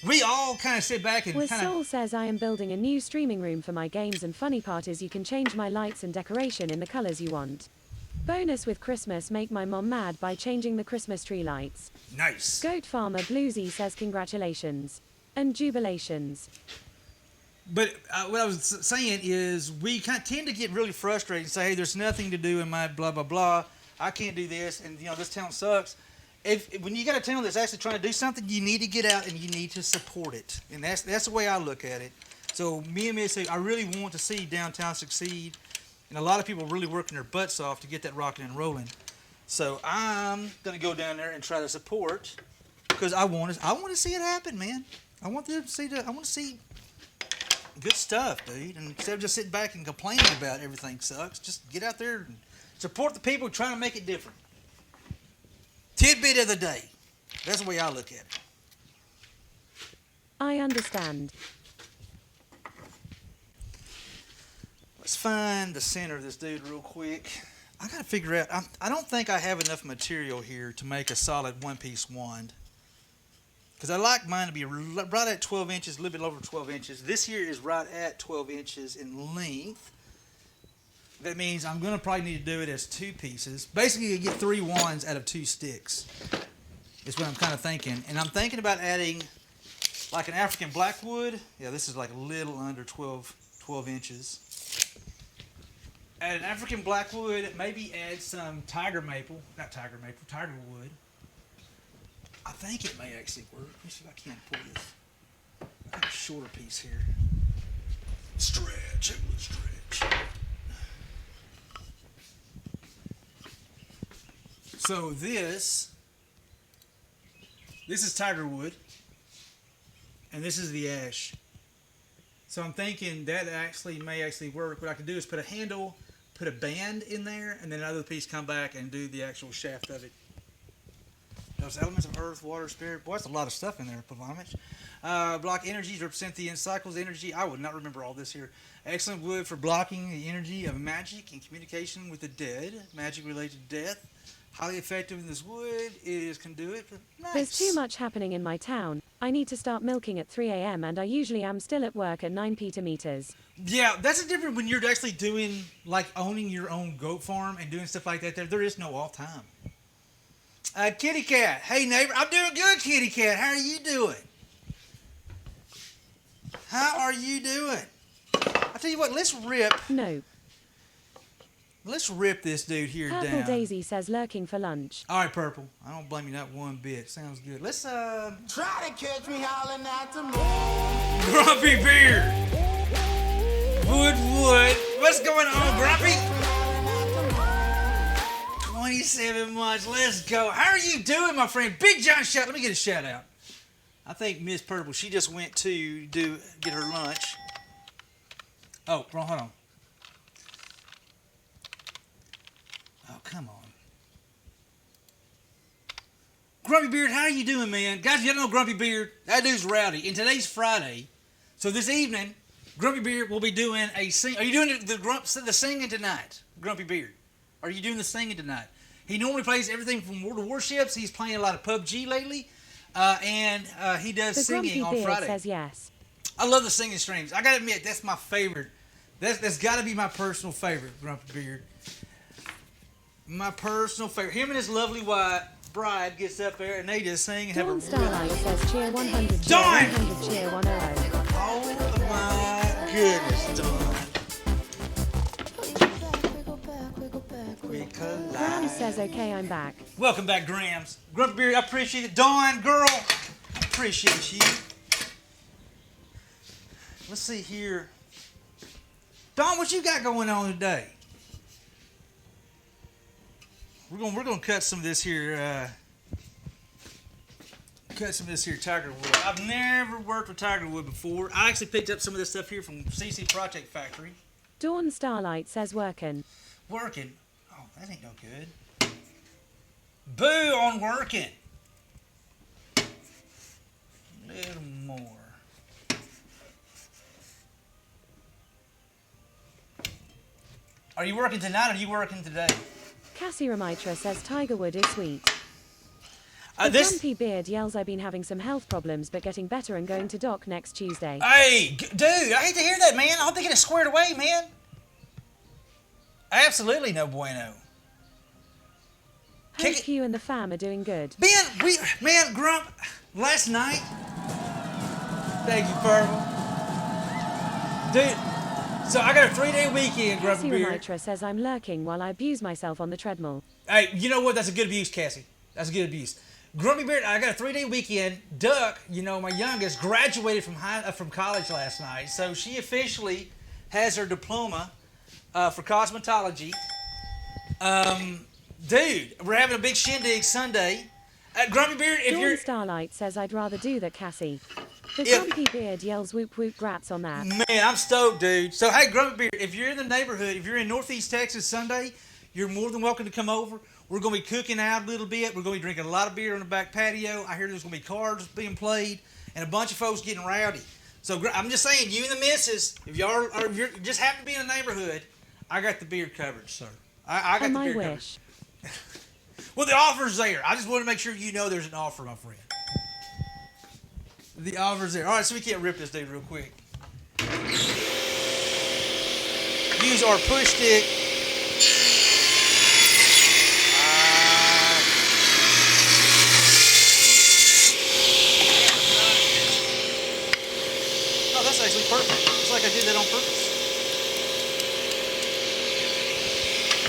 We all kind of sit back and Was kind of... Soul says I am building a new streaming room for my games, and funny part is you can change my lights and decoration in the colors you want. Bonus with Christmas, make my mom mad by changing the Christmas tree lights. Nice. Goat Farmer Bluesy says congratulations. And jubilations. But what I was saying is we tend to get really frustrated and say, hey, there's nothing to do in my blah, blah, blah. I can't do this, and, this town sucks. When you got a town that's actually trying to do something, you need to get out and you need to support it. And that's the way I look at it. So me and Missy, I really want to see downtown succeed. And a lot of people are really working their butts off to get that rocking and rolling. So I'm going to go down there and try to support because I want to see it happen, man. I want to see good stuff, dude. And instead of just sitting back and complaining about everything sucks, just get out there and Support the people trying to make it different. Tidbit of the day. That's the way I look at it. I understand. Let's find the center of this dude real quick. I gotta figure out. I don't think I have enough material here to make a solid one-piece wand. Because I like mine to be right at 12 inches, a little bit over 12 inches. This here is right at 12 inches in length. That means I'm going to probably need to do it as 2 pieces. Basically, you get 3 wands out of 2 sticks. Is what I'm kind of thinking. And I'm thinking about adding like an African blackwood. Yeah, this is like a little under 12 inches. Add an African blackwood, maybe add some tiger maple. Not tiger maple, tiger wood. I think it may actually work. Let me see if I can't pull this. I got a shorter piece here. Stretch, it will stretch. So this is tiger wood, and this is the ash. So I'm thinking that may actually work. What I can do is put a handle, put a band in there, and then another piece come back and do the actual shaft of it. Those elements of earth, water, spirit. Boy, that's a lot of stuff in there, Pavlovich. Block energies represent the end cycles energy. I would not remember all this here. Excellent wood for blocking the energy of magic and communication with the dead. Magic related to death. Highly effective in this wood. It is conduit. Nice. There's too much happening in my town. I need to start milking at 3 a.m. and I usually am still at work at 9 meters. Yeah, that's the difference when you're actually doing, like, owning your own goat farm and doing stuff like that. There is no off time. Kitty Cat. Hey, neighbor. I'm doing good, Kitty Cat. How are you doing? How are you doing? I tell you what, let's rip. No. Let's rip this dude here Purple down. Daisy says lurking for lunch. All right, Purple. I don't blame you not one bit. Sounds good. Let's, Try to catch me howling at the moon. Grumpy Beard. Wood. What's going on, Grumpy? 27 months. Let's go. How are you doing, my friend? Big John shout. Let me get a shout out. I think Miss Purple, she just went to get her lunch. Oh, hold on. Oh, come on. Grumpy Beard, how are you doing, man? Guys, you don't know Grumpy Beard? That dude's rowdy. And today's Friday. So this evening, Grumpy Beard will be doing a sing. Are you doing the singing tonight, Grumpy Beard? Are you doing the singing tonight? He normally plays everything from World of Warships. He's playing a lot of PUBG lately. And he does The singing Grumpy on Beard Friday. says yes. I love the singing streams. I gotta admit, that's my favorite. That's got to be my personal favorite, Grumpy Beard. My personal favorite. Him and his lovely bride gets up there and they just sing and have Dawn a Starlight says cheer 100, cheer Dawn! 100, cheer 100. Oh my goodness, Dawn. Graham says okay, I'm back. Welcome back, Grams. Grumpy Beard, I appreciate it. Dawn, girl, I appreciate you. Let's see here. Dawn, what you got going on today? We're gonna cut some of this here. Tiger wood. I've never worked with tiger wood before. I actually picked up some of this stuff here from CC Project Factory. Dawn Starlight says working. Working. Oh, that ain't no good. Boo on working. A little more. Are you working tonight or are you working today? Cassie Ramitra says Tigerwood is sweet. The This. Grumpy Beard yells I've been having some health problems but getting better and going to doc next Tuesday. Hey, dude, I hate to hear that, man. I hope they get it squared away, man. Absolutely no bueno. Hope you and the fam are doing good. Grump, last night. Thank you, Purple. Dude, so I got a 3-day weekend, Grumpy Cassie Beard. Ramitra says I'm lurking while I abuse myself on the treadmill. Hey, you know what? That's a good abuse, Cassie. That's a good abuse. Grumpy Beard, I got a 3-day weekend. Duck, my youngest, graduated from college last night, so she officially has her diploma for cosmetology. Dude, we're having a big shindig Sunday. Grumpy Beard, if Dawn you're... Starlight says I'd rather do that, Cassie. The If- Grumpy Beard yells whoop whoop grats on that. Man, I'm stoked, dude. So, hey, Grumpy Beard, if you're in the neighborhood, if you're in Northeast Texas Sunday, you're more than welcome to come over. We're going to be cooking out a little bit. We're going to be drinking a lot of beer on the back patio. I hear there's going to be cards being played and a bunch of folks getting rowdy. So I'm just saying, you and the missus, if you just happen to be in the neighborhood, I got the beer covered, sir. I got the beer covered. wish. Well, the offer's there. I just want to make sure you know there's an offer, my friend. The offer's there. All right, so we can't rip this dude real quick. Use our push stick. Oh, that's actually perfect. It's like I did that on purpose.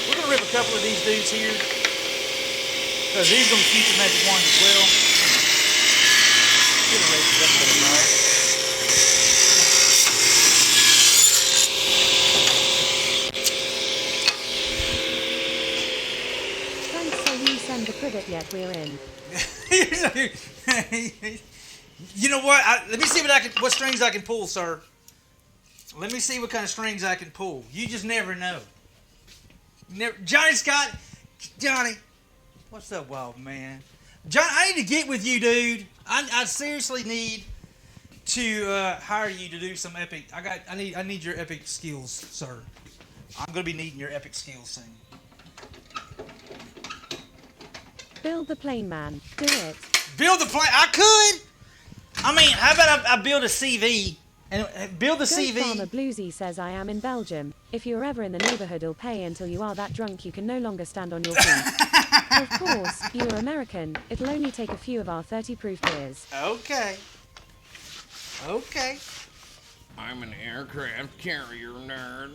We're going to rip a couple of these dudes here, because these are going to keep the magic wand as well. Get a raise up a little higher. Thanks so you send the credit yet we're in. You know what? Let me see what strings I can pull, sir. Let me see what kind of strings I can pull. You just never know. Johnny Scott, Johnny, what's up, wild man? John, I need to get with you, dude. I seriously need to hire you to do some epic. I need your epic skills, sir. I'm gonna be needing your epic skills soon. Build the plane, man. Do it. Build the plane. I could. I mean, how about I build a CV and build a Goat CV? Farmer Bluesy says I am in Belgium. If you're ever in the neighborhood, I'll pay until you are that drunk you can no longer stand on your feet. Of course, you're American. It'll only take a few of our 30 proof beers. Okay. Okay. I'm an aircraft carrier nerd.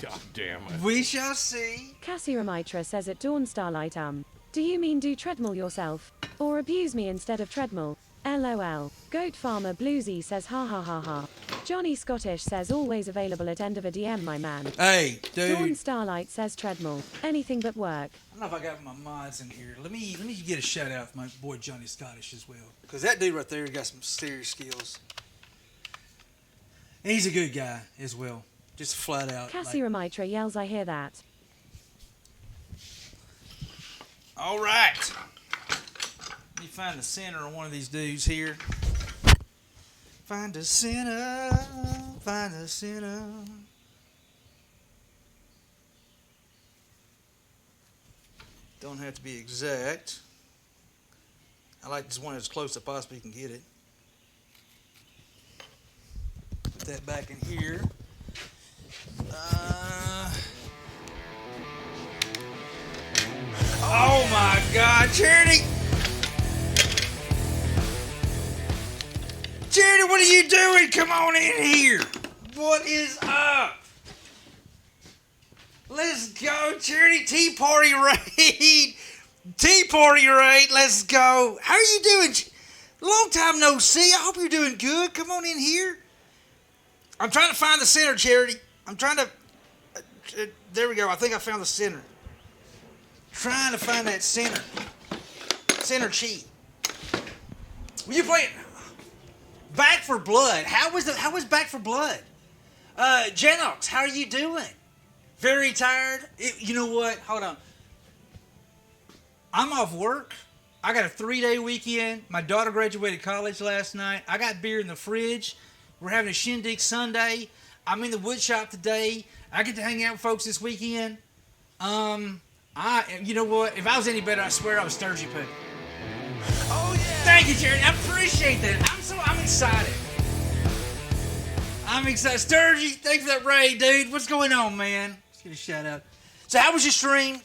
God damn it. We shall see. Cassie Ramitra says at dawn starlight do you mean do treadmill yourself? Or abuse me instead of treadmill? LOL. Goat Farmer Bluesy says ha ha ha ha. Johnny Scottish says always available at end of a DM, my man. Hey, dude. Dawn Starlight says treadmill. Anything but work. I don't know if I got my mods in here. Let me get a shout out for my boy Johnny Scottish as well, because that dude right there got some serious skills. And he's a good guy as well. Just flat out. Cassie Ramitra yells, I hear that. All right. Let me find the center of one of these dudes here. Find the center. Find the center. Don't have to be exact. I like this one as close as I possibly can get it. Put that back in here. Oh my God, Charity! Charity, what are you doing? Come on in here. What is up? Let's go, Charity. Tea party raid. Tea party raid. Let's go. How are you doing? Long time no see. I hope you're doing good. Come on in here. I'm trying to find the center, Charity. I'm trying to... there we go. I think I found the center. Trying to find that center. Center chi. Were you playing... Back for Blood. How was Back for Blood? Genox, how are you doing? Very tired? You know what? Hold on. I'm off work. I got a 3-day weekend. My daughter graduated college last night. I got beer in the fridge. We're having a shindig Sunday. I'm in the wood shop today. I get to hang out with folks this weekend. You know what? If I was any better, I swear I was Sturgy Poo. Oh yeah! Thank you, Jerry. I appreciate that. I'm excited. I'm excited. Sturgy, thanks for that raid, dude. What's going on, man? Let's get a shout out. So, how was your stream?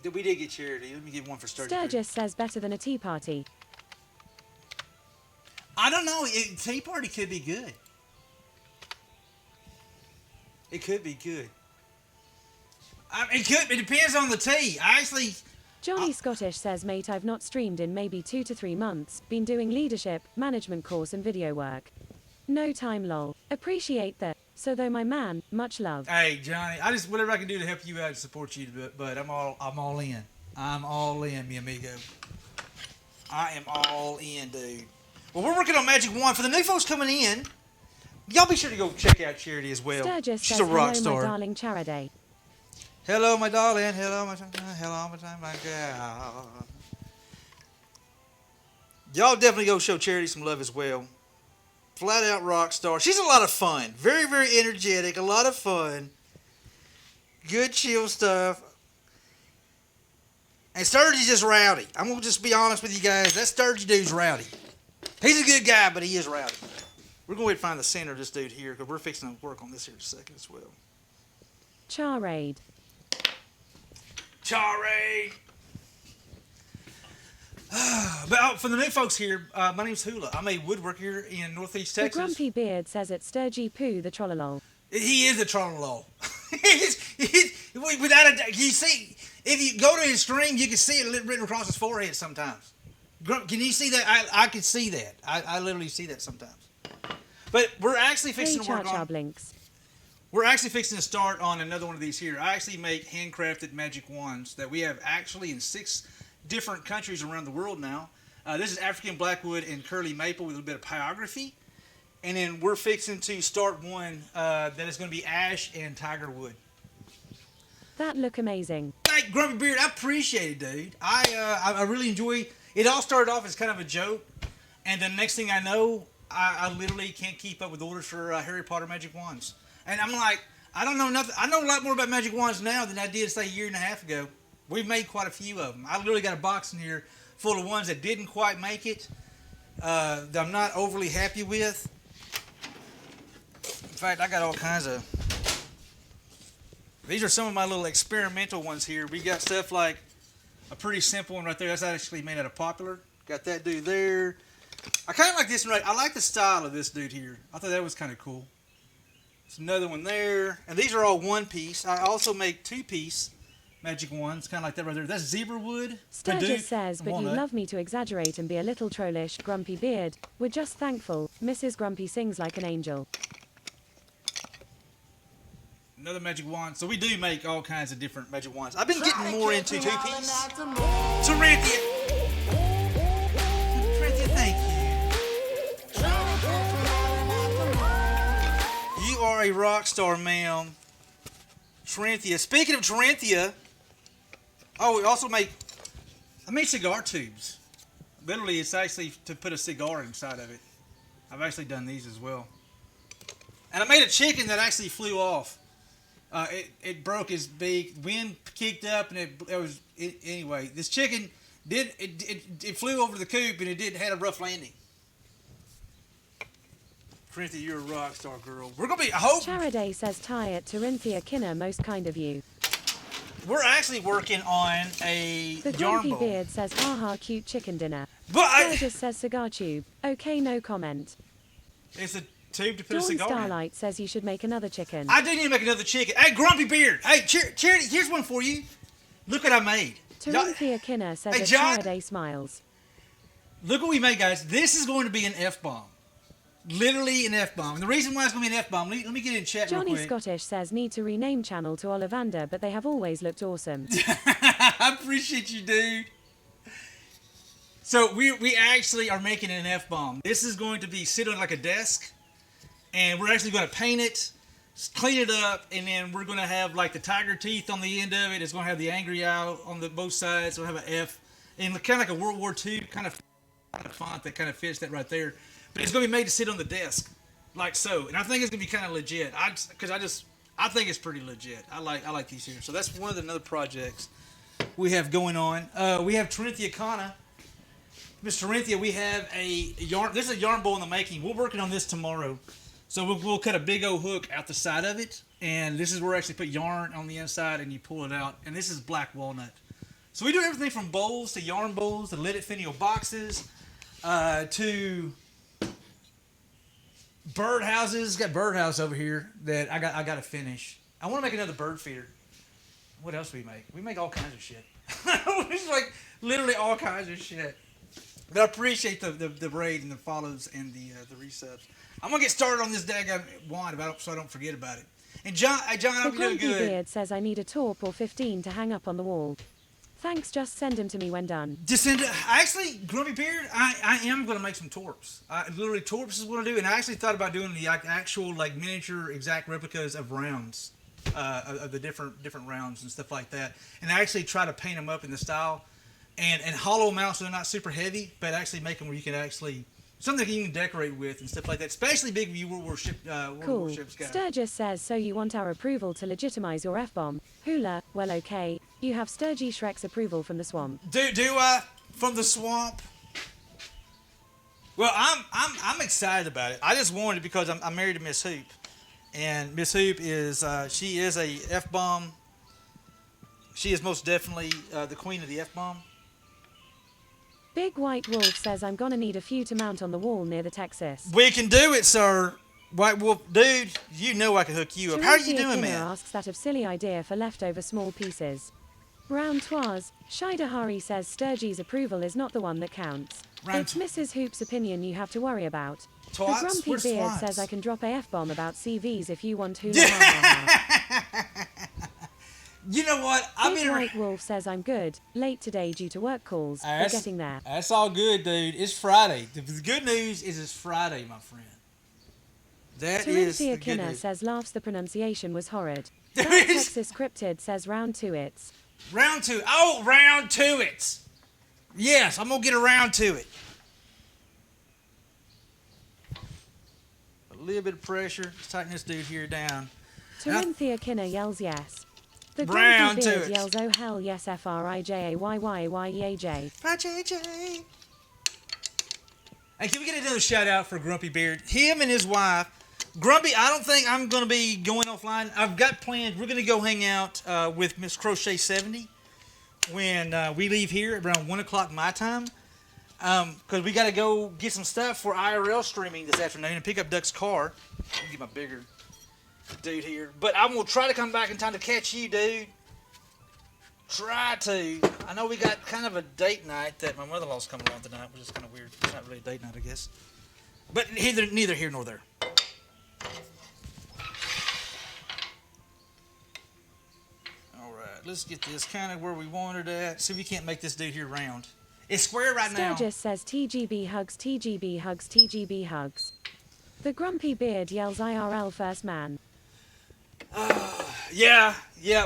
We did get charity. Let me get one for Sturgy. Sturgis says better than a tea party. I don't know. Tea party could be good. It could be good. It depends on the tea. Johnny Scottish says, mate, I've not streamed in maybe 2 to 3 months. Been doing leadership, management course and video work. No time, lol. Appreciate that. So though, my man, much love. Hey, Johnny, whatever I can do to help you out and support you, but I'm all in. I'm all in, mi amigo. I am all in, dude. Well, we're working on Magic Wand for the new folks coming in. Y'all be sure to go check out Charity as well. Sturgis She's says, a rock hello, my star. darling Charaday. Hello, my darling. Hello, my time. Hello, my time, my gal. Y'all definitely go show Charity some love as well. Flat out rock star. She's a lot of fun. Very, very energetic. A lot of fun. Good chill stuff. And Sturgis just rowdy. I'm going to just be honest with you guys. That Sturgis dude's rowdy. He's a good guy, but he is rowdy. We're going to find the center of this dude here because we're fixing to work on this here in a second as well. Charade. Charade. But for the new folks here, my name's Hula. I'm a woodworker here in Northeast The Texas. Grumpy Beard says it's Sturgy Poo the Trollolol. He is a trollolol. Without a, you see, if you go to his stream, you can see it written across his forehead sometimes. Can you see that? I can see that. I literally see that sometimes. But we're actually fixing to work on. Blinks. We're actually fixing to start on another one of these here. I actually make handcrafted magic wands that we have actually in 6 different countries around the world now. This is African blackwood and curly maple with a little bit of pyrography. And then we're fixing to start one that is going to be ash and tiger wood. That look amazing. Hey, Grumpy Beard, I appreciate it, dude. I really enjoy. It all started off as kind of a joke, and the next thing I know, I literally can't keep up with orders for Harry Potter magic wands. And I'm like, I don't know nothing. I know a lot more about magic wands now than I did, say, a year and a half ago. We've made quite a few of them. I literally got a box in here full of ones that didn't quite make it, that I'm not overly happy with. In fact, I got all kinds of. These are some of my little experimental ones here. We got stuff like a pretty simple one right there. That's actually made out of poplar. Got that dude there. I kind of like this one right. I like the style of this dude here. I thought that was kind of cool. There's another one there. And these are all one piece. I also make 2-piece magic wands, kind of like that right there. That's zebra wood. Sturgis says, but you love me to exaggerate and be a little trollish, Grumpy Beard. We're just thankful. Mrs. Grumpy sings like an angel. Another magic wand. So we do make all kinds of different magic wands. I've been getting more into 2-piece. Taranthia. Taranthia, thank you. You are a rock star, ma'am. Taranthia. Speaking of Taranthia, oh, we also make, I made cigar tubes. Literally, it's actually to put a cigar inside of it. I've actually done these as well. And I made a chicken that actually flew off. It broke his beak. Wind kicked up, and anyway. This chicken it flew over the coop, and it had a rough landing. Corinthia, you're a rock star girl. We're gonna be. I hope. Charaday says, "Tie it, Tarinthia Kinner, most kind of you." We're actually working on a The yarn Grumpy bowl. Beard says, "Haha, cute chicken dinner." But Sturgis says, "Cigar tube." Okay, no comment. it's a tube to put a Dawn cigar in. Starlight says you should make another chicken. I do need to make another chicken. Hey, Grumpy Beard. Hey, Charity, here's one for you. Look what I made. Tarinthia Kinner says, Hey, that John. Charaday smiles. Look what we made, guys. This is going to be an F-bomb. Literally an F-bomb. And the reason why it's going to be an F-bomb, let me get in chat Johnny real quick. Scottish says, "Need to rename channel to Ollivander, but they have always looked awesome." I appreciate you, dude. So we actually are making an F-bomb. This is going to be sit on like a desk, and we're actually going to paint it, clean it up, and then we're going to have like the tiger teeth on the end of it. It's going to have the angry eye on both sides. We'll have an F, and kind of like a World War II kind of font that kind of fits that right there. But it's going to be made to sit on the desk, like so. And I think it's going to be kind of legit. I think it's pretty legit. I like these here. So that's one of the other projects we have going on. We have Tarinthia Kana. Miss Tarinthia, we have a yarn. This is a yarn bowl in the making. We're working on this tomorrow. So we'll cut a big old hook out the side of it. And this is where we actually put yarn on the inside and you pull it out. And this is black walnut. So we do everything from bowls to yarn bowls to leaded finial boxes to birdhouses. Got birdhouse over here that I got to finish. I want to make another bird feeder. What else do we make? We make all kinds of shit. It's like literally all kinds of shit. But I appreciate the raid and the follows and the resubs. I'm gonna get started on this daggone wand so I don't forget about it. And John, I The hope you're doing Grumpy good. Beard says, "I need a taupe or 15 to hang up on the wall." Thanks, just send him to me when done. Just send it. Actually, Grumpy Beard, I am going to make some torps. Literally, torps is what I do. And I actually thought about doing the actual like miniature exact replicas of rounds, of the different rounds and stuff like that. And I actually try to paint them up in the style and hollow them out so they're not super heavy, but actually make them where you can actually something you can decorate with and stuff like that. Especially big if you World War Cool. Ships guy. Sturgis says, so you want our approval to legitimize your F-bomb? Hula, well okay. You have Sturgy Shrek's approval from the swamp. Do I from the swamp? Well, I'm excited about it. I just wanted it because I'm married to Miss Hoop, and Miss Hoop is she is a F-bomb. She is most definitely the queen of the F-bomb. Big White Wolf says, I'm gonna need a few to mount on the wall near the Texas. We can do it, sir. White Wolf, dude, you know I can hook you up. How are you doing, Kinner man? asks that of silly idea for leftover small pieces. Round Twas, Shidahari says Sturgy's approval is not the one that counts. It's Mrs. Hoop's opinion you have to worry about. Twats? The Grumpy Where's Beard twats? says I can drop a F-bomb about CVs if you want hula ha ha ha. You know what? Big White Wolf says I'm good. Late today due to work calls. We're getting there. That's all good, dude. It's Friday. The good news is it's Friday, my friend. That is the Terenthia good Kinner news. says laughs the pronunciation was horrid. That Texas Cryptid says round two it's. Round two. Oh, round two it. Yes, I'm going to get around to it. A little bit of pressure. Let's tighten this dude here down. Terenthia Kinner yells yes. The Round Grumpy to Beard it. yells oh hell yes FRIJAYYYYEAJ. Bye, JJ. Hey, can we get another shout out for Grumpy Beard? Him and his wife. Grumpy, I don't think I'm going to be going offline. I've got plans. We're going to go hang out with Miss Crochet 70 when we leave here around 1 o'clock my time. Because we got to go get some stuff for IRL streaming this afternoon and pick up Duck's car. Let me get my bigger dude here. But I'm going to try to come back in time to catch you, dude. Try to. I know we got kind of a date night that my mother-in-law's coming along tonight, which is kind of weird. It's not really a date night, I guess. But neither here nor there. Alright, let's get this kind of where we wanted it at. See if we can't make this dude here round. It's square right now. Sturgis says TGB hugs, TGB hugs, TGB hugs. The Grumpy Beard yells IRL first man. Yeah,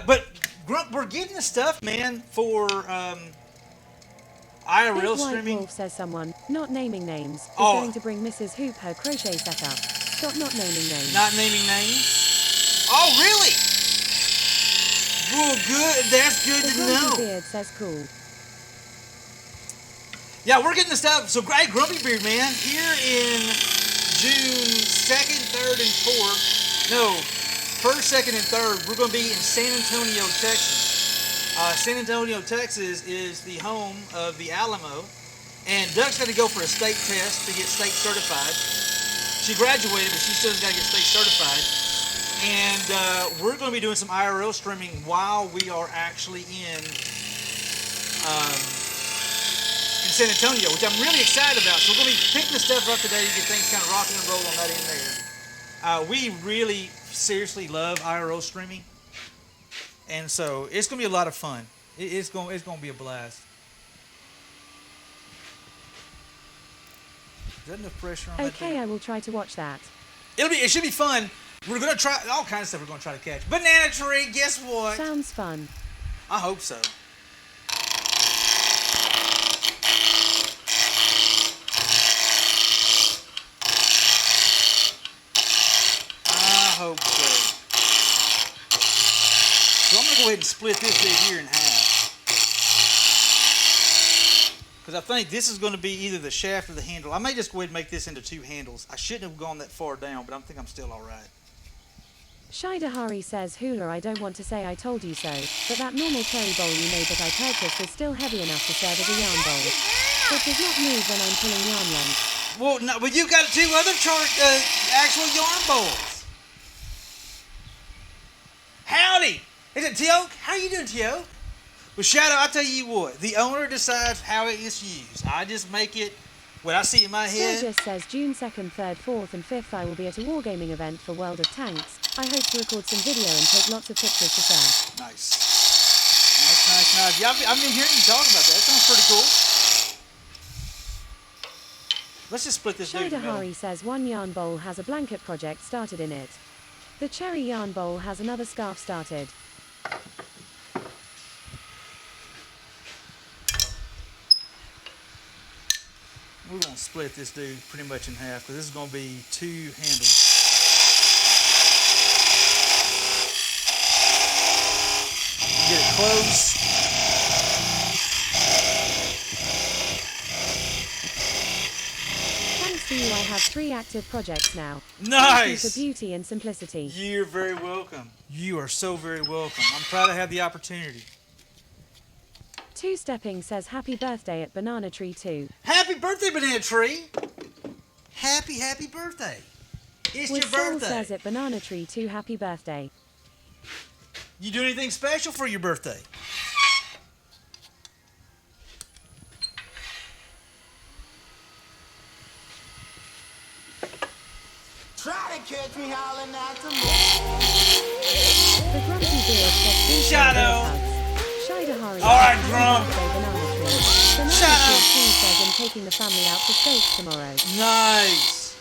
but Grump, we're getting the stuff, man, for IRL Big White streaming. Wolf says someone, not naming names, is Oh. going to bring Mrs. Hoop her crochet setup. Stop not naming names. Not naming names. Oh, really? Well, good. That's good The to Grumpy know. Beard says cool. Yeah, we're getting the stuff. So, great, Grumpy Beard, man. Here in June 2nd, 3rd, and 4th. No, 1st, 2nd, and 3rd, we're going to be in San Antonio, Texas. San Antonio, Texas is the home of the Alamo. And Duck's got to go for a state test to get state certified. She graduated, but she still's got to get state certified. And we're going to be doing some IRL streaming while we are actually in San Antonio, which I'm really excited about. So we're going to be picking the stuff up today to get things kind of rocking and rolling on that in there. We really seriously love IRL streaming, and so it's going to be a lot of fun. It's going to be a blast. Is that enough pressure on that? Okay, I will try to watch that. It should be fun. We're going to try all kinds of stuff. We're going to try to catch. Banana tree. Guess what? Sounds fun. I hope so. I hope so. So I'm going to go ahead and split this bit here in half. Because I think this is going to be either the shaft or the handle. I may just go ahead and make this into two handles. I shouldn't have gone that far down, but I think I'm still all right. Shidahari says, Hula, I don't want to say I told you so, but that normal cherry bowl you made that I purchased is still heavy enough to serve as a yarn bowl. It does not move when I'm pulling yarn length. Well, no, but you've got two other actual yarn bowls. Howdy! Is it Teoke? How you doing, Teoke? Well, Shadow, I'll tell you what. The owner decides how it is used. I just make it what I see in my head. Sturgis says June 2nd, 3rd, 4th and 5th I will be at a wargaming event for World of Tanks. I hope to record some video and take lots of pictures to share. Nice. Nice, Nice. Yeah, I've been hearing you talk about that. That sounds pretty cool. Let's just split this dude in the middle. Shidahari says one yarn bowl has a blanket project started in it. The cherry yarn bowl has another scarf started. We're going to split this dude pretty much in half because this is going to be 2 handles. Get it close. Thanks to you, I have 3 active projects now. Thank you Nice. for beauty and simplicity. You're very welcome. You are so very welcome. I'm proud to have the opportunity. Two Stepping says happy birthday at Banana Tree 2. Happy birthday, Banana Tree. Happy birthday. It's With your Soul birthday. says at Banana Tree 2 happy birthday. You do anything special for your birthday? Try to catch me howling at the moon. The Grumpy Beard says Shadow. Shidahari. All right, happy Grump. birthday, Banana Tree. Banana Shadow. Tree 2 says I'm taking the family out for steak tomorrow. Nice.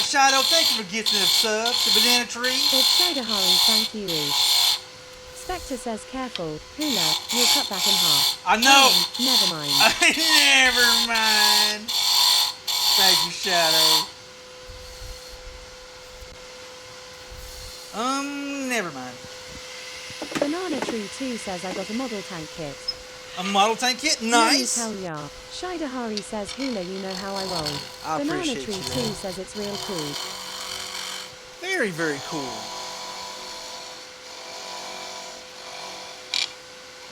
Shadow, thank you for gifting a sub to Banana Tree. It's Shidahari, thank you. Spectre says careful, Hula, you'll cut that in half. I know. Never mind. Never mind. Thank you, Shadow. Never mind. Banana Tree 2 says I got a model tank kit. A model tank kit? Nice. Hell yeah. Shidahari says Hula, you know how I roll. I Banana appreciate Tree you, 2 man. says it's real cool. Very, very cool.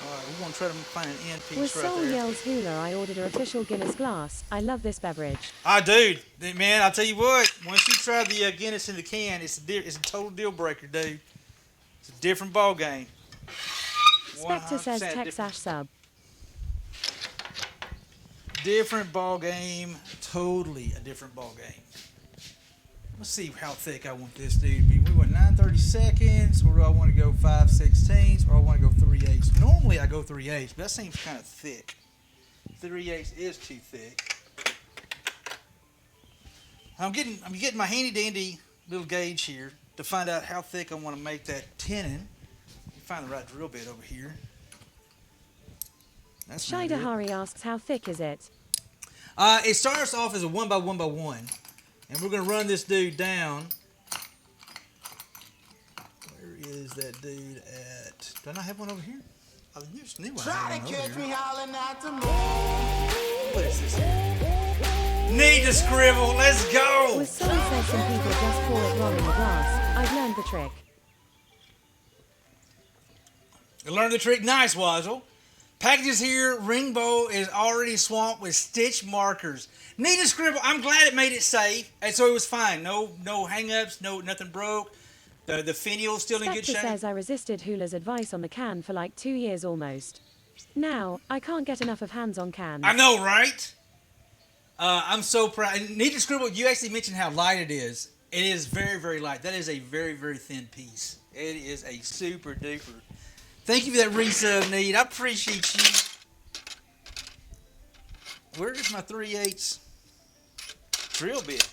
Alright, we're going to try to find an end With piece right Soul there. Yells Hula, I ordered an official Guinness glass. I love this beverage. Dude, man, I'll tell you what. Once you try the Guinness in the can, it's a total deal breaker, dude. It's a different ball game. Spectre says 100% Texash sub. different ball game. Totally a different ball game. Let's see how thick I want this dude to be. We went 9/32, or do I want to go 5/16, or I want to go 3/8? Normally I go 3/8, but that seems kind of thick. 3/8 is too thick. I'm getting my handy dandy little gauge here to find out how thick I want to make that tenon. Let me find the right drill bit over here. That's not it. Shidahari asks how thick is it? It starts off as a 1x1x1, and we're going to run this dude down. Where is that dude at? Do I not have one over here? I just knew I Try had to one catch over me here. howling at the moon. What is this here? Need to scribble. Let's go. With Soul says some people just pour it wrong in the glass. I've learned the trick. You learned the trick. Nice, Wazzle. Packages here. Ring bowl is already swamped with stitch markers. Need to scribble. I'm glad it made it safe, and so it was fine. No hang-ups. Nothing broke. The finial's still in good Spectre shape. says I resisted Hula's advice on the can for like 2 years almost. Now, I can't get enough of hands-on cans. I know, right? I'm so proud. And Need to Scribble, you actually mentioned how light it is. It is very, very light. That is a very, very thin piece. It is a super duper. Thank you for that resub, Need. I appreciate you. Where's my 3/8 drill bit?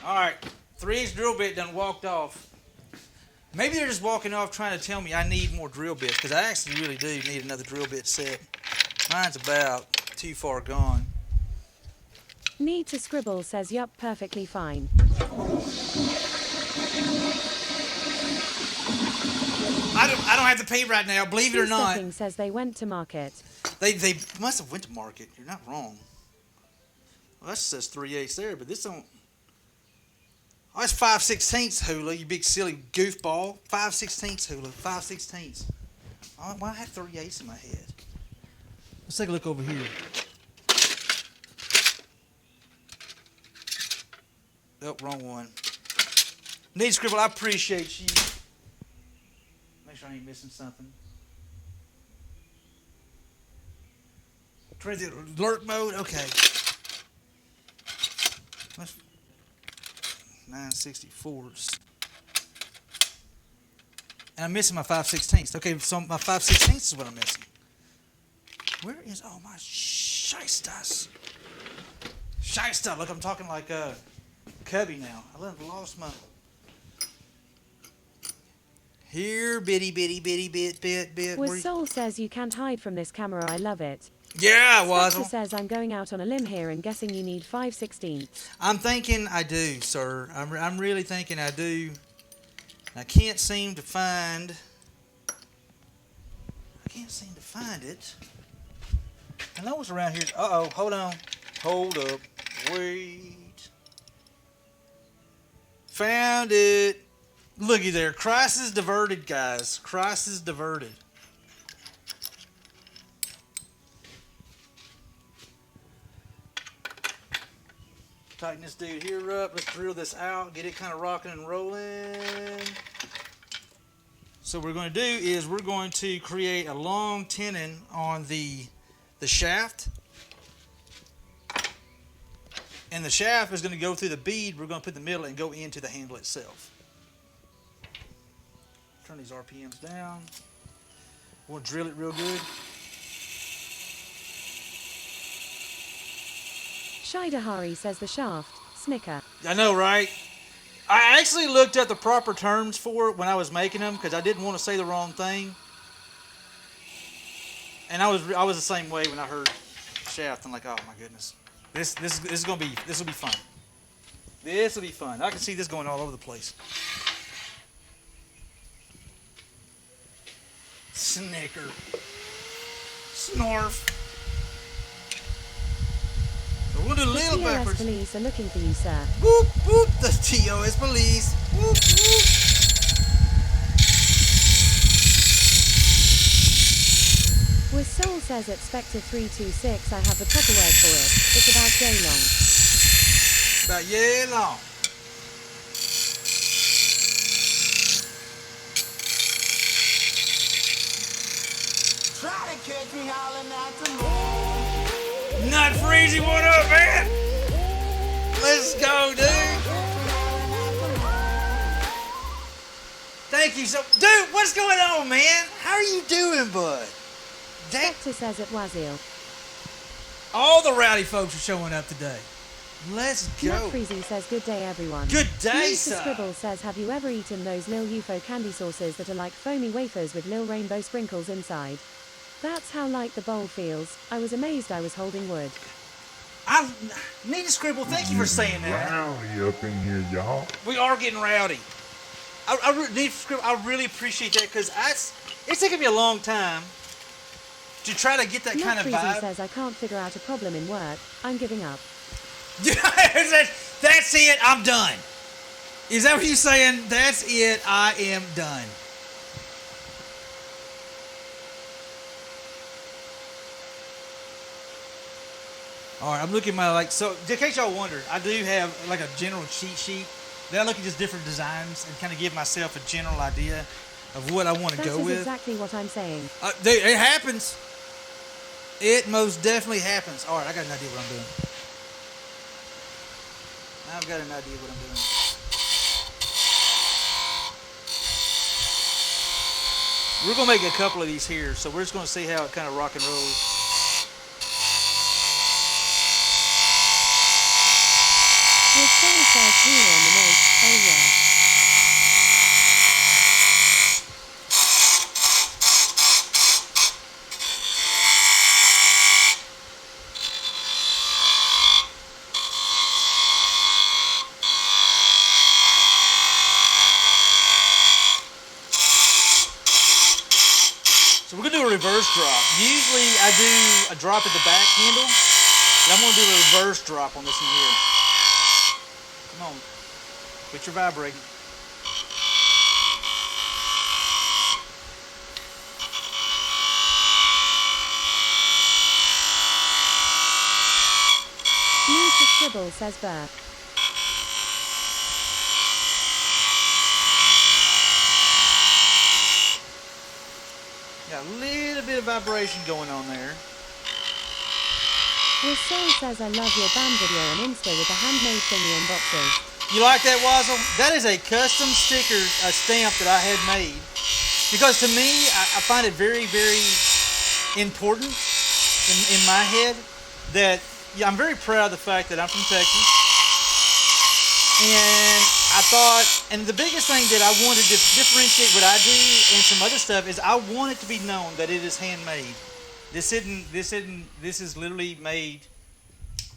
All right, 3/8 drill bit done walked off. Maybe they're just walking off trying to tell me I need more drill bits, because I actually really do need another drill bit set. Mine's about too far gone. Need to Scribble says yup, perfectly fine. I don't have to pay right now, believe it or not. Stepping says they went to market. They must have went to market. You're not wrong. Well, that says 3/8 there, but this don't. Oh, that's 5/16 Hula, you big silly goofball. 5/16 Hula, 5/16. Oh, well, I have 3/8 in my head. Let's take a look over here. Oh, wrong one. Need Scribble, I appreciate you. Make sure I ain't missing something. Transit alert mode, okay. That's 9/64. And I'm missing my 5/16. Okay, so my 5/16 is what I'm missing. Where is all my shystas? Shysta. Look, I'm talking like Cubby now. I lost my... Here, bitty, bitty, bitty, bit. Was Soul says you can't hide from this camera. I love it. Yeah, Spectre Wazzle. says I'm going out on a limb here and guessing you need 5/16. I'm thinking I do, sir. I'm really thinking I do. I can't seem to find... it. I know it's around here. Uh-oh, hold on. Hold up. Wait. Found it. Looky there. Crisis diverted, guys. Crisis diverted. Tighten this dude here up. Let's drill this out. Get it kind of rocking and rolling. So what we're going to do is we're going to create a long tenon on the shaft. And the shaft is going to go through the bead. We're going to put in the middle and go into the handle itself. Turn these RPMs down. We'll drill it real good. Shidahari says the shaft. Snicker. I know, right? I actually looked at the proper terms for it when I was making them because I didn't want to say the wrong thing. And I was the same way when I heard shaft. I'm like, oh my goodness, this will be fun. This will be fun. I can see this going all over the place. Snicker, Snorf. So we'll do a little TOS backwards. police are looking for you, sir. Whoop whoop. The TOS police. Whoop whoop. Was Soul says at Spectre 326 I have the proper word for it. It's about yay long. About yay long. Try to catch me howling at the moon. Nut Freezy, what up, man? Let's go, dude. Thank you so... Dude, what's going on, man? How are you doing, bud? Spectre says at Wazil. All the rowdy folks are showing up today. Let's go. Nut Freezy says good day everyone. Good day, Mr. sir. Scribble says have you ever eaten those Lil UFO candy sauces that are like foamy wafers with Lil rainbow sprinkles inside? That's how light the bowl feels. I was amazed I was holding wood. I need to Scribble. Thank you for saying that. Rowdy up in here, y'all. We are getting rowdy. I really appreciate that because it's taken me a long time to try to get that Nut kind of Freezy vibe. says I can't figure out a problem in work. I'm giving up. That's it. I'm done. Is that what you're saying? That's it. I am done. All right, I'm looking at my so. In case y'all wonder, I do have like a general cheat sheet. Then I look at just different designs and kind of give myself a general idea of what I want to That go is with. exactly what I'm saying. Dude, it happens. It most definitely happens. All right, I got an idea what I'm doing. I've got an idea what I'm doing. We're going to make a couple of these here, so we're just going to see how it kind of rock and rolls. With Soul says here on the note, oh yeah. So we're going to do a reverse drop. Usually I do a drop at the back handle, but I'm going to do a reverse drop on this one here. Come on. Quit your vibrating. Mr. Scribble says Burr. Got a little bit of vibration going on there. With Soul says I love your band video on Insta with the handmade thingy and boxes. You like that, Wazzle? That is a custom sticker, a stamp that I had made. Because to me, I find it very, very important in my head that I'm very proud of the fact that I'm from Texas. And I thought, and the biggest thing that I wanted to differentiate what I do and some other stuff is I want it to be known that it is handmade. This is literally made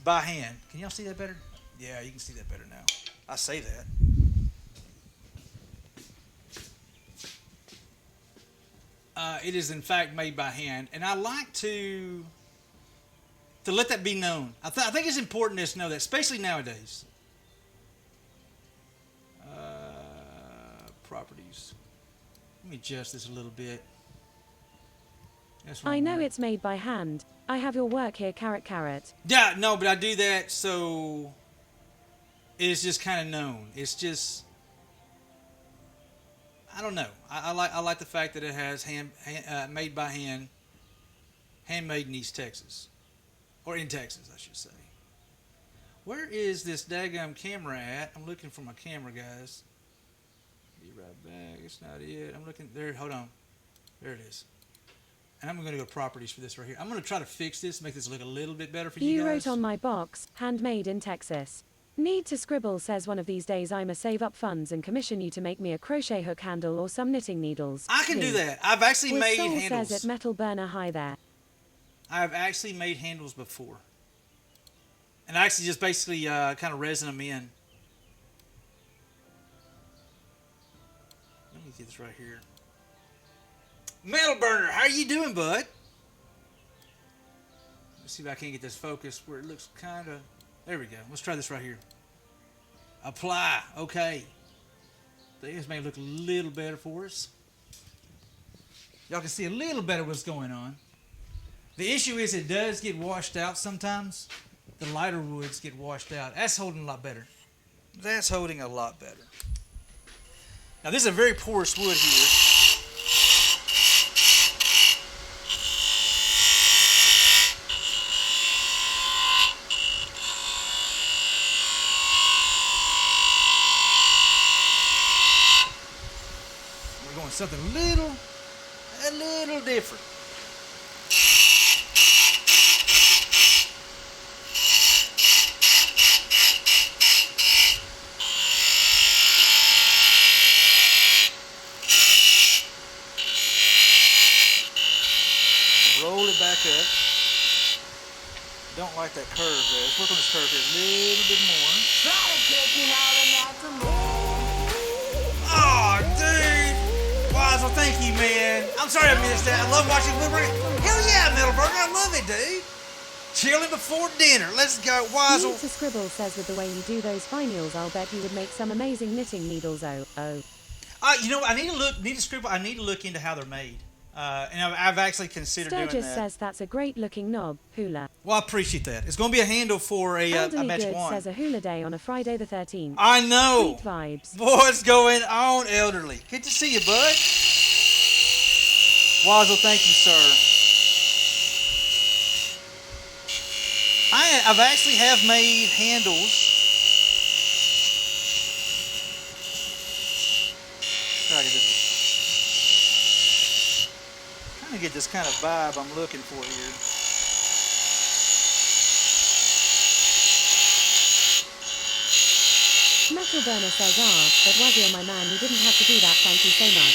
by hand. Can y'all see that better? Yeah, you can see that better now. I say that. It is in fact made by hand, and I like to let that be known. I think it's important to know that, especially nowadays. Properties. Let me adjust this a little bit. I know it's made by hand. I have your work here, carrot. Yeah, no, but I do that so it's just kind of known. It's just, I don't know. I like the fact that it has made by hand, handmade in East Texas, or in Texas, I should say. Where is this daggum camera at? I'm looking for my camera, guys. Be right back. It's not it. I'm looking there. Hold on. There it is. And I'm going to go to properties for this right here. I'm going to try to fix this, make this look a little bit better for you guys. You wrote on my box, handmade in Texas. Need to scribble says one of these days I'ma save up funds and commission you to make me a crochet hook handle or some knitting needles. I can do that. I've actually With made Soul handles. says at Metal Burner High there. I've actually made handles before. And I actually just basically kind of resin them in. Let me get this right here. Metal Burner, how are you doing, bud? Let's see if I can get this focused where it looks kind of... There we go. Let's try this right here. Apply. Okay. This may look a little better for us. Y'all can see a little better what's going on. The issue is it does get washed out sometimes. The lighter woods get washed out. That's holding a lot better. That's holding a lot better. Now this is a very porous wood here. We're going something a little different. Roll it back up. Don't like that curve there. Let's work on this curve here a little bit more. Try to catch me howling at the moon. Oh, dude! Wiesel, thank you, man. I'm sorry I missed that. I love watching Middleburger. Hell yeah, Middleburger. I love it, dude. Chilling before dinner. Let's go, Wiesel. Need to scribble says with the way you do those vinyls, I'll bet you would make some amazing knitting needles. You know, I need to look into how they're made. And I've actually considered doing Sturgis that. says that's a great looking knob, hula. Well, I appreciate that. It's going to be a handle for a Elderly magic Good wand. says a hula day on a Friday the 13th. I know. Sweet vibes. What's going on, Elderly? Good to see you, bud. Wazzle, thank you, sir. I've actually have made handles. Try to get this. Trying to get this kind of vibe I'm looking for here. Metal Burner says but Wazzy, my man, you didn't have to do that, thank you so much.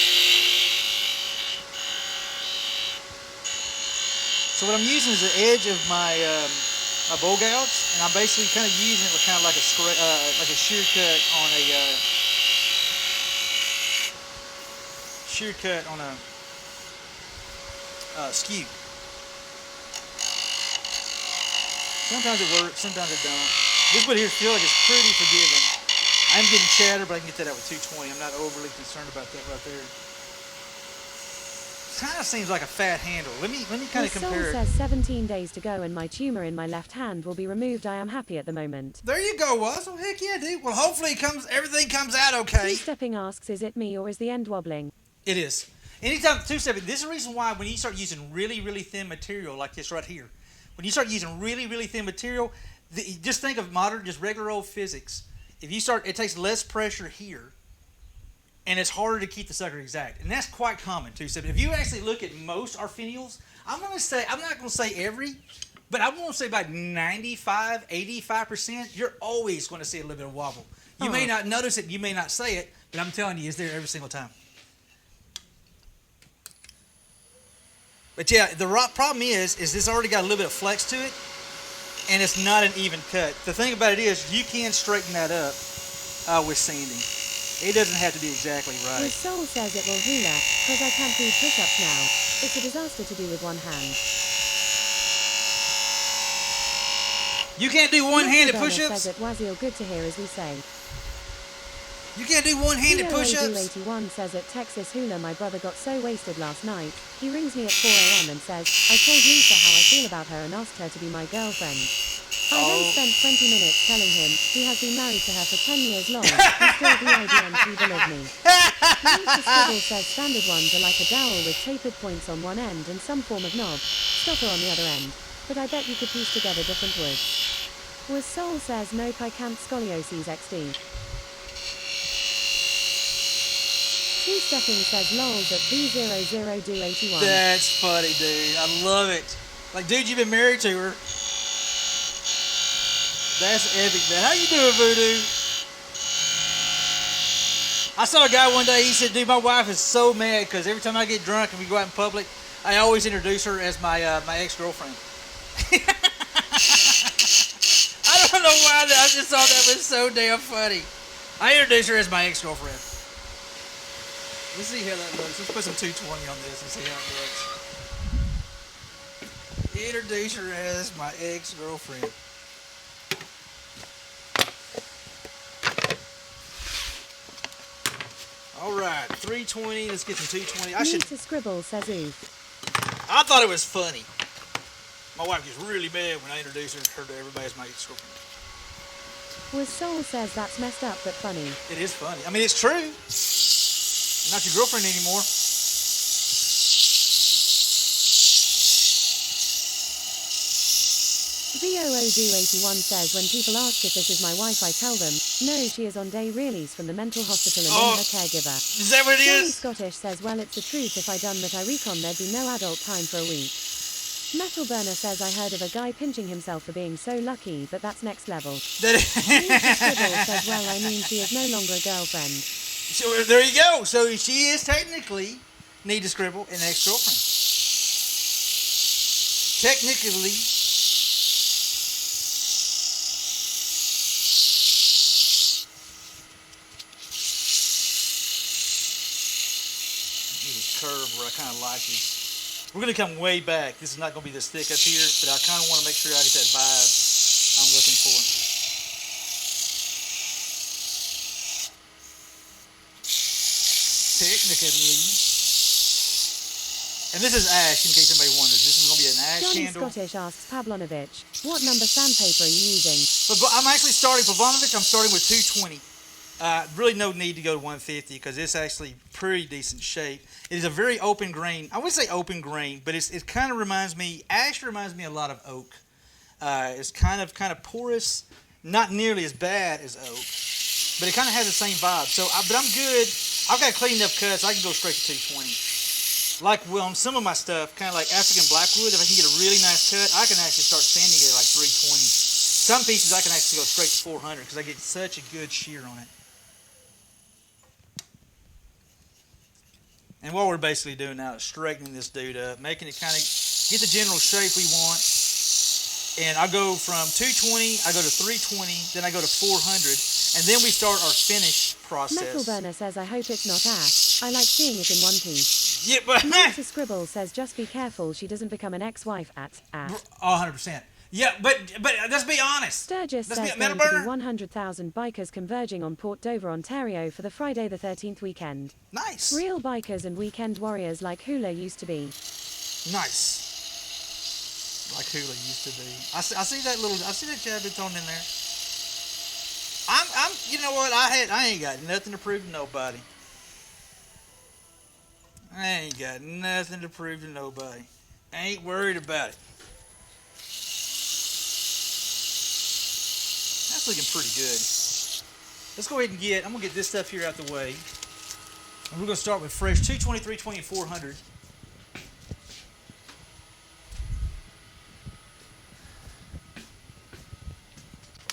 So what I'm using is the edge of my my bowl gouts, and I'm basically kind of using it kind of like a shear cut on a skew. Sometimes it works, sometimes it don't. This one here feels like it's pretty forgiving. I'm getting chatter, but I can get that out with 220. I'm not overly concerned about that right there. Kind of seems like a fat handle. Let me kind of compare it. Soul says 17 days to go and my tumor in my left hand will be removed. I am happy at the moment. There you go, Wuzzle. Heck yeah, dude. Well, hopefully everything comes out okay. Two-stepping asks, is it me or is the end wobbling? It is. Anytime two-stepping, this is the reason why when you start using really, really thin material like this right here, when you start using really, really thin material, just think of modern, just regular old physics. If you start, it takes less pressure here and it's harder to keep the sucker exact, and that's quite common too. So if you actually look at most arfinials, I'm not gonna say every, but I'm gonna say about 95, 85%. You're always going to see a little bit of wobble. You may not notice it, you may not say it, but I'm telling you, it's there every single time. But yeah, the problem is this already got a little bit of flex to it, and it's not an even cut. The thing about it is, you can straighten that up with sanding. It doesn't have to be exactly right. His soul says it will hula, cause I can't do push-ups now. It's a disaster to do with one hand. You can't do one-handed Metal push-ups? says it Wazil, good to hear as we say. You can't do one-handed push-ups? 81 says at Texas Hula my brother got so wasted last night. He rings me at 4 a.m. and says, I told Lisa how I feel about her and asked her to be my girlfriend. I then spent 20 minutes telling him he has been married to her for 10 years long. He's still BIDMT, believe me. Lisa Scribble says standard ones are like a dowel with tapered points on one end and some form of knob, stopper on the other end. But I bet you could piece together different woods. Was Soul says nope, I can't scoliosis XD. Two-stepping says lols at B00do81. That's funny, dude. I love it. Like, dude, you've been married to her. That's epic, man. How you doing, Voodoo? I saw a guy one day, he said, dude, my wife is so mad because every time I get drunk and we go out in public, I always introduce her as my ex-girlfriend. I don't know why, I just thought that was so damn funny. I introduce her as my ex-girlfriend. Let's see how that looks. Let's put some 220 on this and see how it looks. Introduce her as my ex-girlfriend. All right, 320. Let's get some 220. Nita Scribble says oof. I thought it was funny. My wife gets really mad when I introduce her to everybody as my ex-girlfriend. Was Soul says that's messed up but funny. It is funny. I mean, it's true. Not your girlfriend anymore. VOOD81 says when people ask if this is my wife I tell them, no, she is on day release from the mental hospital and in her caregiver. Is that what it Johnny is? Scottish says well it's the truth, if I done that I recon there'd be no adult time for a week. Metal Burner says I heard of a guy pinching himself for being so lucky, but that's next level. Nita Scribble says well I mean she is no longer a girlfriend. So there you go. So she is technically Nita Scribble, an ex-girlfriend. Technically. This curve where I kind of like this. We're going to come way back. This is not going to be this thick up here, but I kind of want to make sure I get that vibe I'm looking for. Technically. And this is ash, in case anybody wonders. This is going to be an ash Johnny candle. Scottish asks Pavlonovich, what number sandpaper are you using? But I'm actually starting, Pavlonovich, I'm starting with 220. Really no need to go to 150 because it's actually pretty decent shape. It is a very open grain. I wouldn't say open grain, but it kind of reminds me, ash reminds me a lot of oak. It's kind of porous, not nearly as bad as oak, but it kind of has the same vibe. So, but I'm good. I've got clean enough cuts. I can go straight to 220. Like on some of my stuff, kind of like African Blackwood, if I can get a really nice cut, I can actually start sanding it at like 320. Some pieces I can actually go straight to 400 because I get such a good shear on it. And what we're basically doing now is straightening this dude up, making it kind of get the general shape we want. And I go from 220, I go to 320, then I go to 400, and then we start our finish process. Metal Burner says I hope it's not ash. I like seeing it in one piece. Yeah, but Nita Scribble says just be careful she doesn't become an ex-wife at. 100%. Yeah, but let's be honest. Sturgis Let's says be, there Metal to be Burner. 100,000 bikers converging on Port Dover, Ontario for the Friday the 13th weekend. Nice. Real bikers and weekend warriors like Hula used to be. Nice. Like Hula used to be. I see that little. I see that jab it's on in there. I'm. You know what? I ain't got nothing to prove to nobody. I ain't got nothing to prove to nobody. I ain't worried about it. That's looking pretty good. Let's go ahead and I'm gonna get this stuff here out the way. And we're going to start with fresh 220, 320, and 400.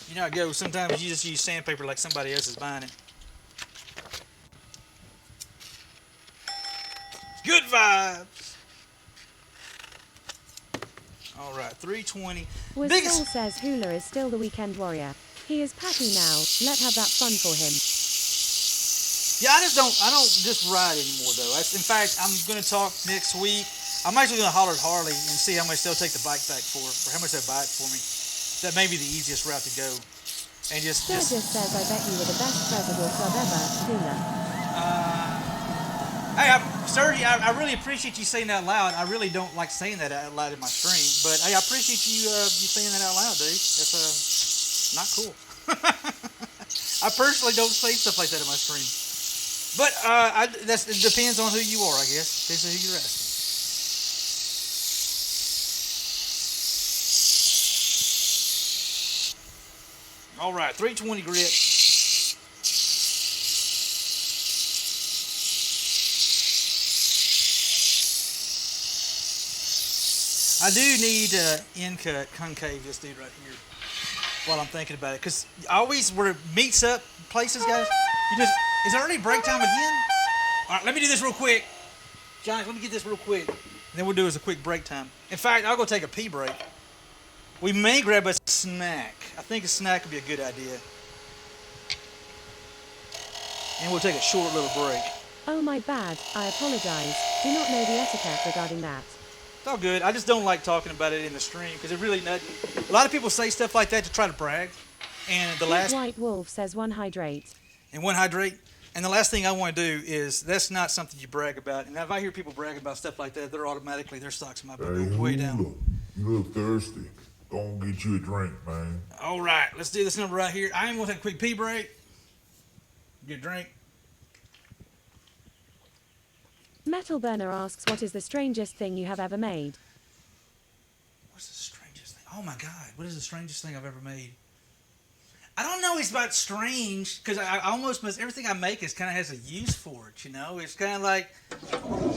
You know how it goes. Sometimes you just use sandpaper like somebody else is buying it. Good vibes. All right, 320. Was Soul says Hula is still the weekend warrior. He is Patty now. Let's have that fun for him. Yeah, I don't just ride anymore though. In fact, I'm going to talk next week. I'm actually going to holler at Harley and see how much they'll take the bike back for, or how much they'll buy it for me. That may be the easiest route to go. And Sturgis says, I bet you were the best president club ever, Hula. Hey, Sturdy, I really appreciate you saying that out loud. I really don't like saying that out loud in my stream, but hey, I appreciate you saying that out loud, dude. That's not cool. I personally don't say stuff like that in my stream, but it depends on who you are, I guess. Depends on who you're asking. All right, 320 grit. I do need end cut concave this dude right here while I'm thinking about it, because always where it meets up places, guys, is it already break time again? All right, let me do this real quick. Johnny, let me get this real quick. And then we'll do as a quick break time. In fact, I'll go take a pee break. We may grab a snack. I think a snack would be a good idea. And we'll take a short little break. Oh my bad, I apologize. Do not know the etiquette regarding that. It's all good. I just don't like talking about it in the stream because it really not. A lot of people say stuff like that to try to brag. And the last White Wolf says one hydrate. And one hydrate. And the last thing I want to do is that's not something you brag about. And if I hear people brag about stuff like that, they're automatically their stocks might go way down. You look thirsty. Go and get you a drink, man. All right, let's do this number right here. I am going to take a quick pee break. Get a drink. Metal Burner asks, what is the strangest thing you have ever made? What's the strangest thing? Oh my God, what is the strangest thing I've ever made? I don't know. It's about strange because I almost must. Everything I make is kind of has a use for it. You know, it's kind of like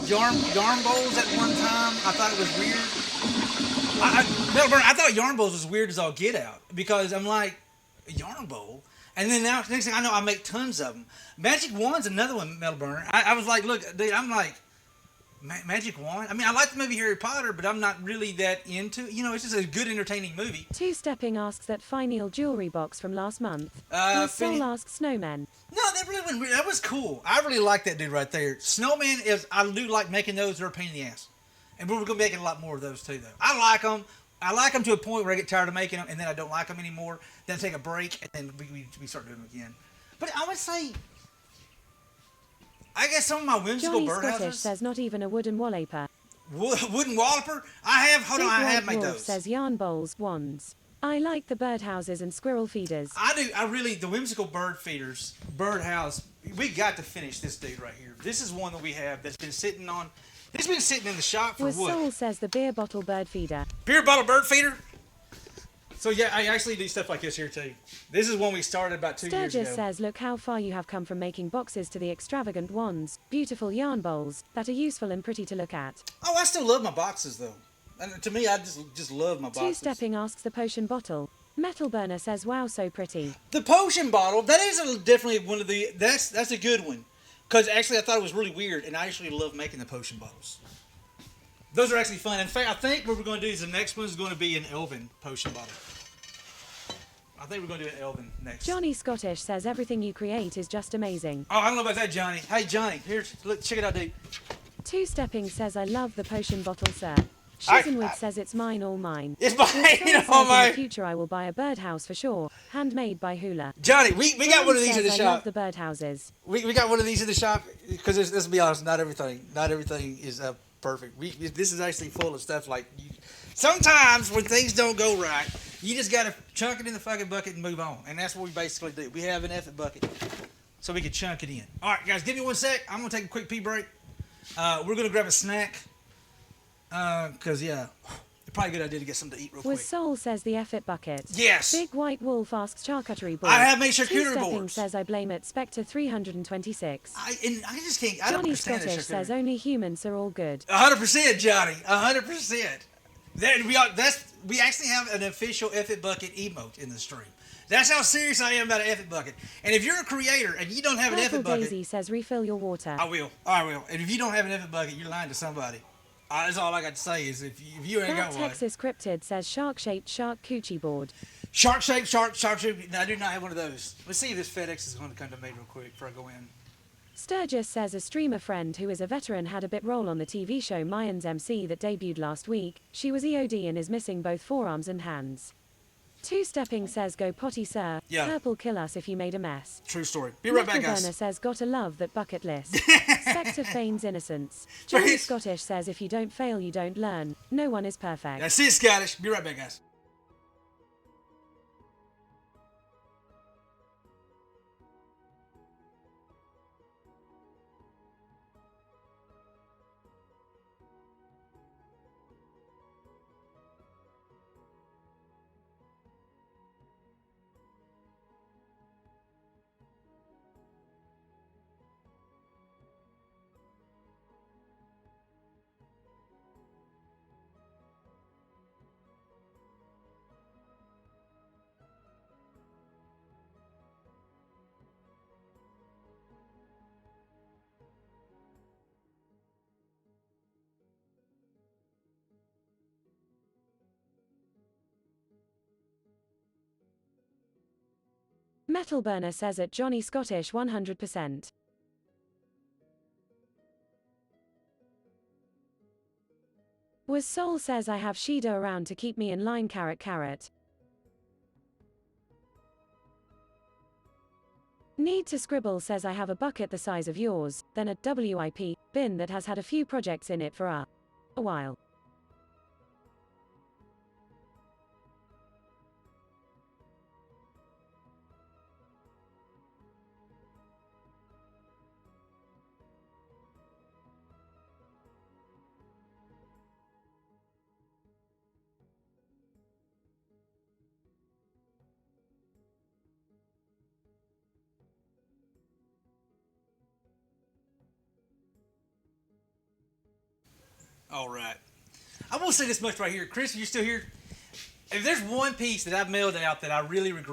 yarn bowls. At one time, I thought it was weird. I thought yarn bowls was weird as all get out because I'm like a yarn bowl, and then now next thing I know, I make tons of them. Magic wand's another one, Metal Burner. I was like, look, dude, I'm like. Magic Wand? I mean, I like the movie Harry Potter, but I'm not really that into it. You know, it's just a good, entertaining movie. Two Stepping asks that Finial jewelry box from last month. Soul asks Snowmen. No, that really wasn't weird. That was cool. I really like that dude right there. Snowman is, I do like making those. They're a pain in the ass. And we're going to be making a lot more of those too, though. I like them. I like them to a point where I get tired of making them, and then I don't like them anymore. Then I take a break, and then we start doing them again. But I would say... I guess some of my whimsical Johnny birdhouses. Scottish says not even a wooden wallpaper. Wooden wallpaper? I have made those. Says yarn bowls, wands. I like the birdhouses and squirrel feeders. I do. I really, the whimsical bird feeders, birdhouse, we got to finish this dude right here. This is one that we have that's been sitting on, it's been sitting in the shop for what? Soul says the beer bottle bird feeder. Beer bottle bird feeder? So yeah, I actually do stuff like this here too. This is one we started about 2 years ago. Sturgis says, look how far you have come from making boxes to the extravagant wands, beautiful yarn bowls, that are useful and pretty to look at. Oh, I still love my boxes though. And to me, I just love my boxes. Two Stepping asks the potion bottle. Metal Burner says, wow, so pretty. The potion bottle, that is definitely one of the, that's a good one. Because actually I thought it was really weird, and I actually love making the potion bottles. Those are actually fun. In fact, I think what we're going to do is the next one is going to be an elven potion bottle. I think we're going to do an elven next. Johnny Scottish says everything you create is just amazing. Oh, I don't know about that, Johnny. Hey, Johnny, here, look, check it out, dude. Two Stepping says, I love the potion bottle, sir. Shizenwood says it's mine, all mine. It's mine, all mine. In the future, I will buy a birdhouse for sure. Handmade by Hula. Johnny, we got one of these in the shop. I love the birdhouses. We got one of these in the shop because let's be honest, not everything is perfect. This is actually full of stuff like sometimes when things don't go right, you just gotta chunk it in the fucking bucket and move on, and that's what we basically do. We have an effing bucket so we can chunk it in. All right, guys, give me 1 sec. I'm gonna take a quick pee break. We're gonna grab a snack because Probably a good idea to get something to eat real Was quick. Soul says the F it bucket. Yes. Big White Wolf asks charcuterie board. I have made charcuterie Two-stepping boards. says I blame it Spectre 326. I just can't. I don't Johnny understand Scottish that says charcuterie. only humans are all good. 100%, Johnny. 100%. We actually have an official F it bucket emote in the stream. That's how serious I am about an F it bucket. And if you're a creator and you don't have an F Purple it bucket, Daisy says refill your water. I will. And if you don't have an F it bucket, you're lying to somebody. That's all I got to say is if you ain't That got one. Texas Cryptid says shark-shaped shark coochie board. Shark shape. No, I do not have one of those. Let's see if this FedEx is going to come to me real quick before I go in. Sturgis says a streamer friend who is a veteran had a bit role on the TV show Mayans MC that debuted last week. She was EOD and is missing both forearms and hands. Two-stepping says go potty sir. Yeah. Purple kill us if you made a mess. True story. Be right back, Metal guys. Burner says gotta love that bucket list. Spectre feigns innocence. Johnny Right. Scottish says if you don't fail you don't learn. No one is perfect. That's it, Scottish. Be right back, guys. Metal Burner says at Johnny Scottish 100%. Was Soul says I have Shida around to keep me in line carrot. Need to Scribble says I have a bucket the size of yours, then a WIP bin that has had a few projects in it for a while. All right. I will say this much right here. Chris, are you still here? If there's one piece that I've mailed out that I really regret,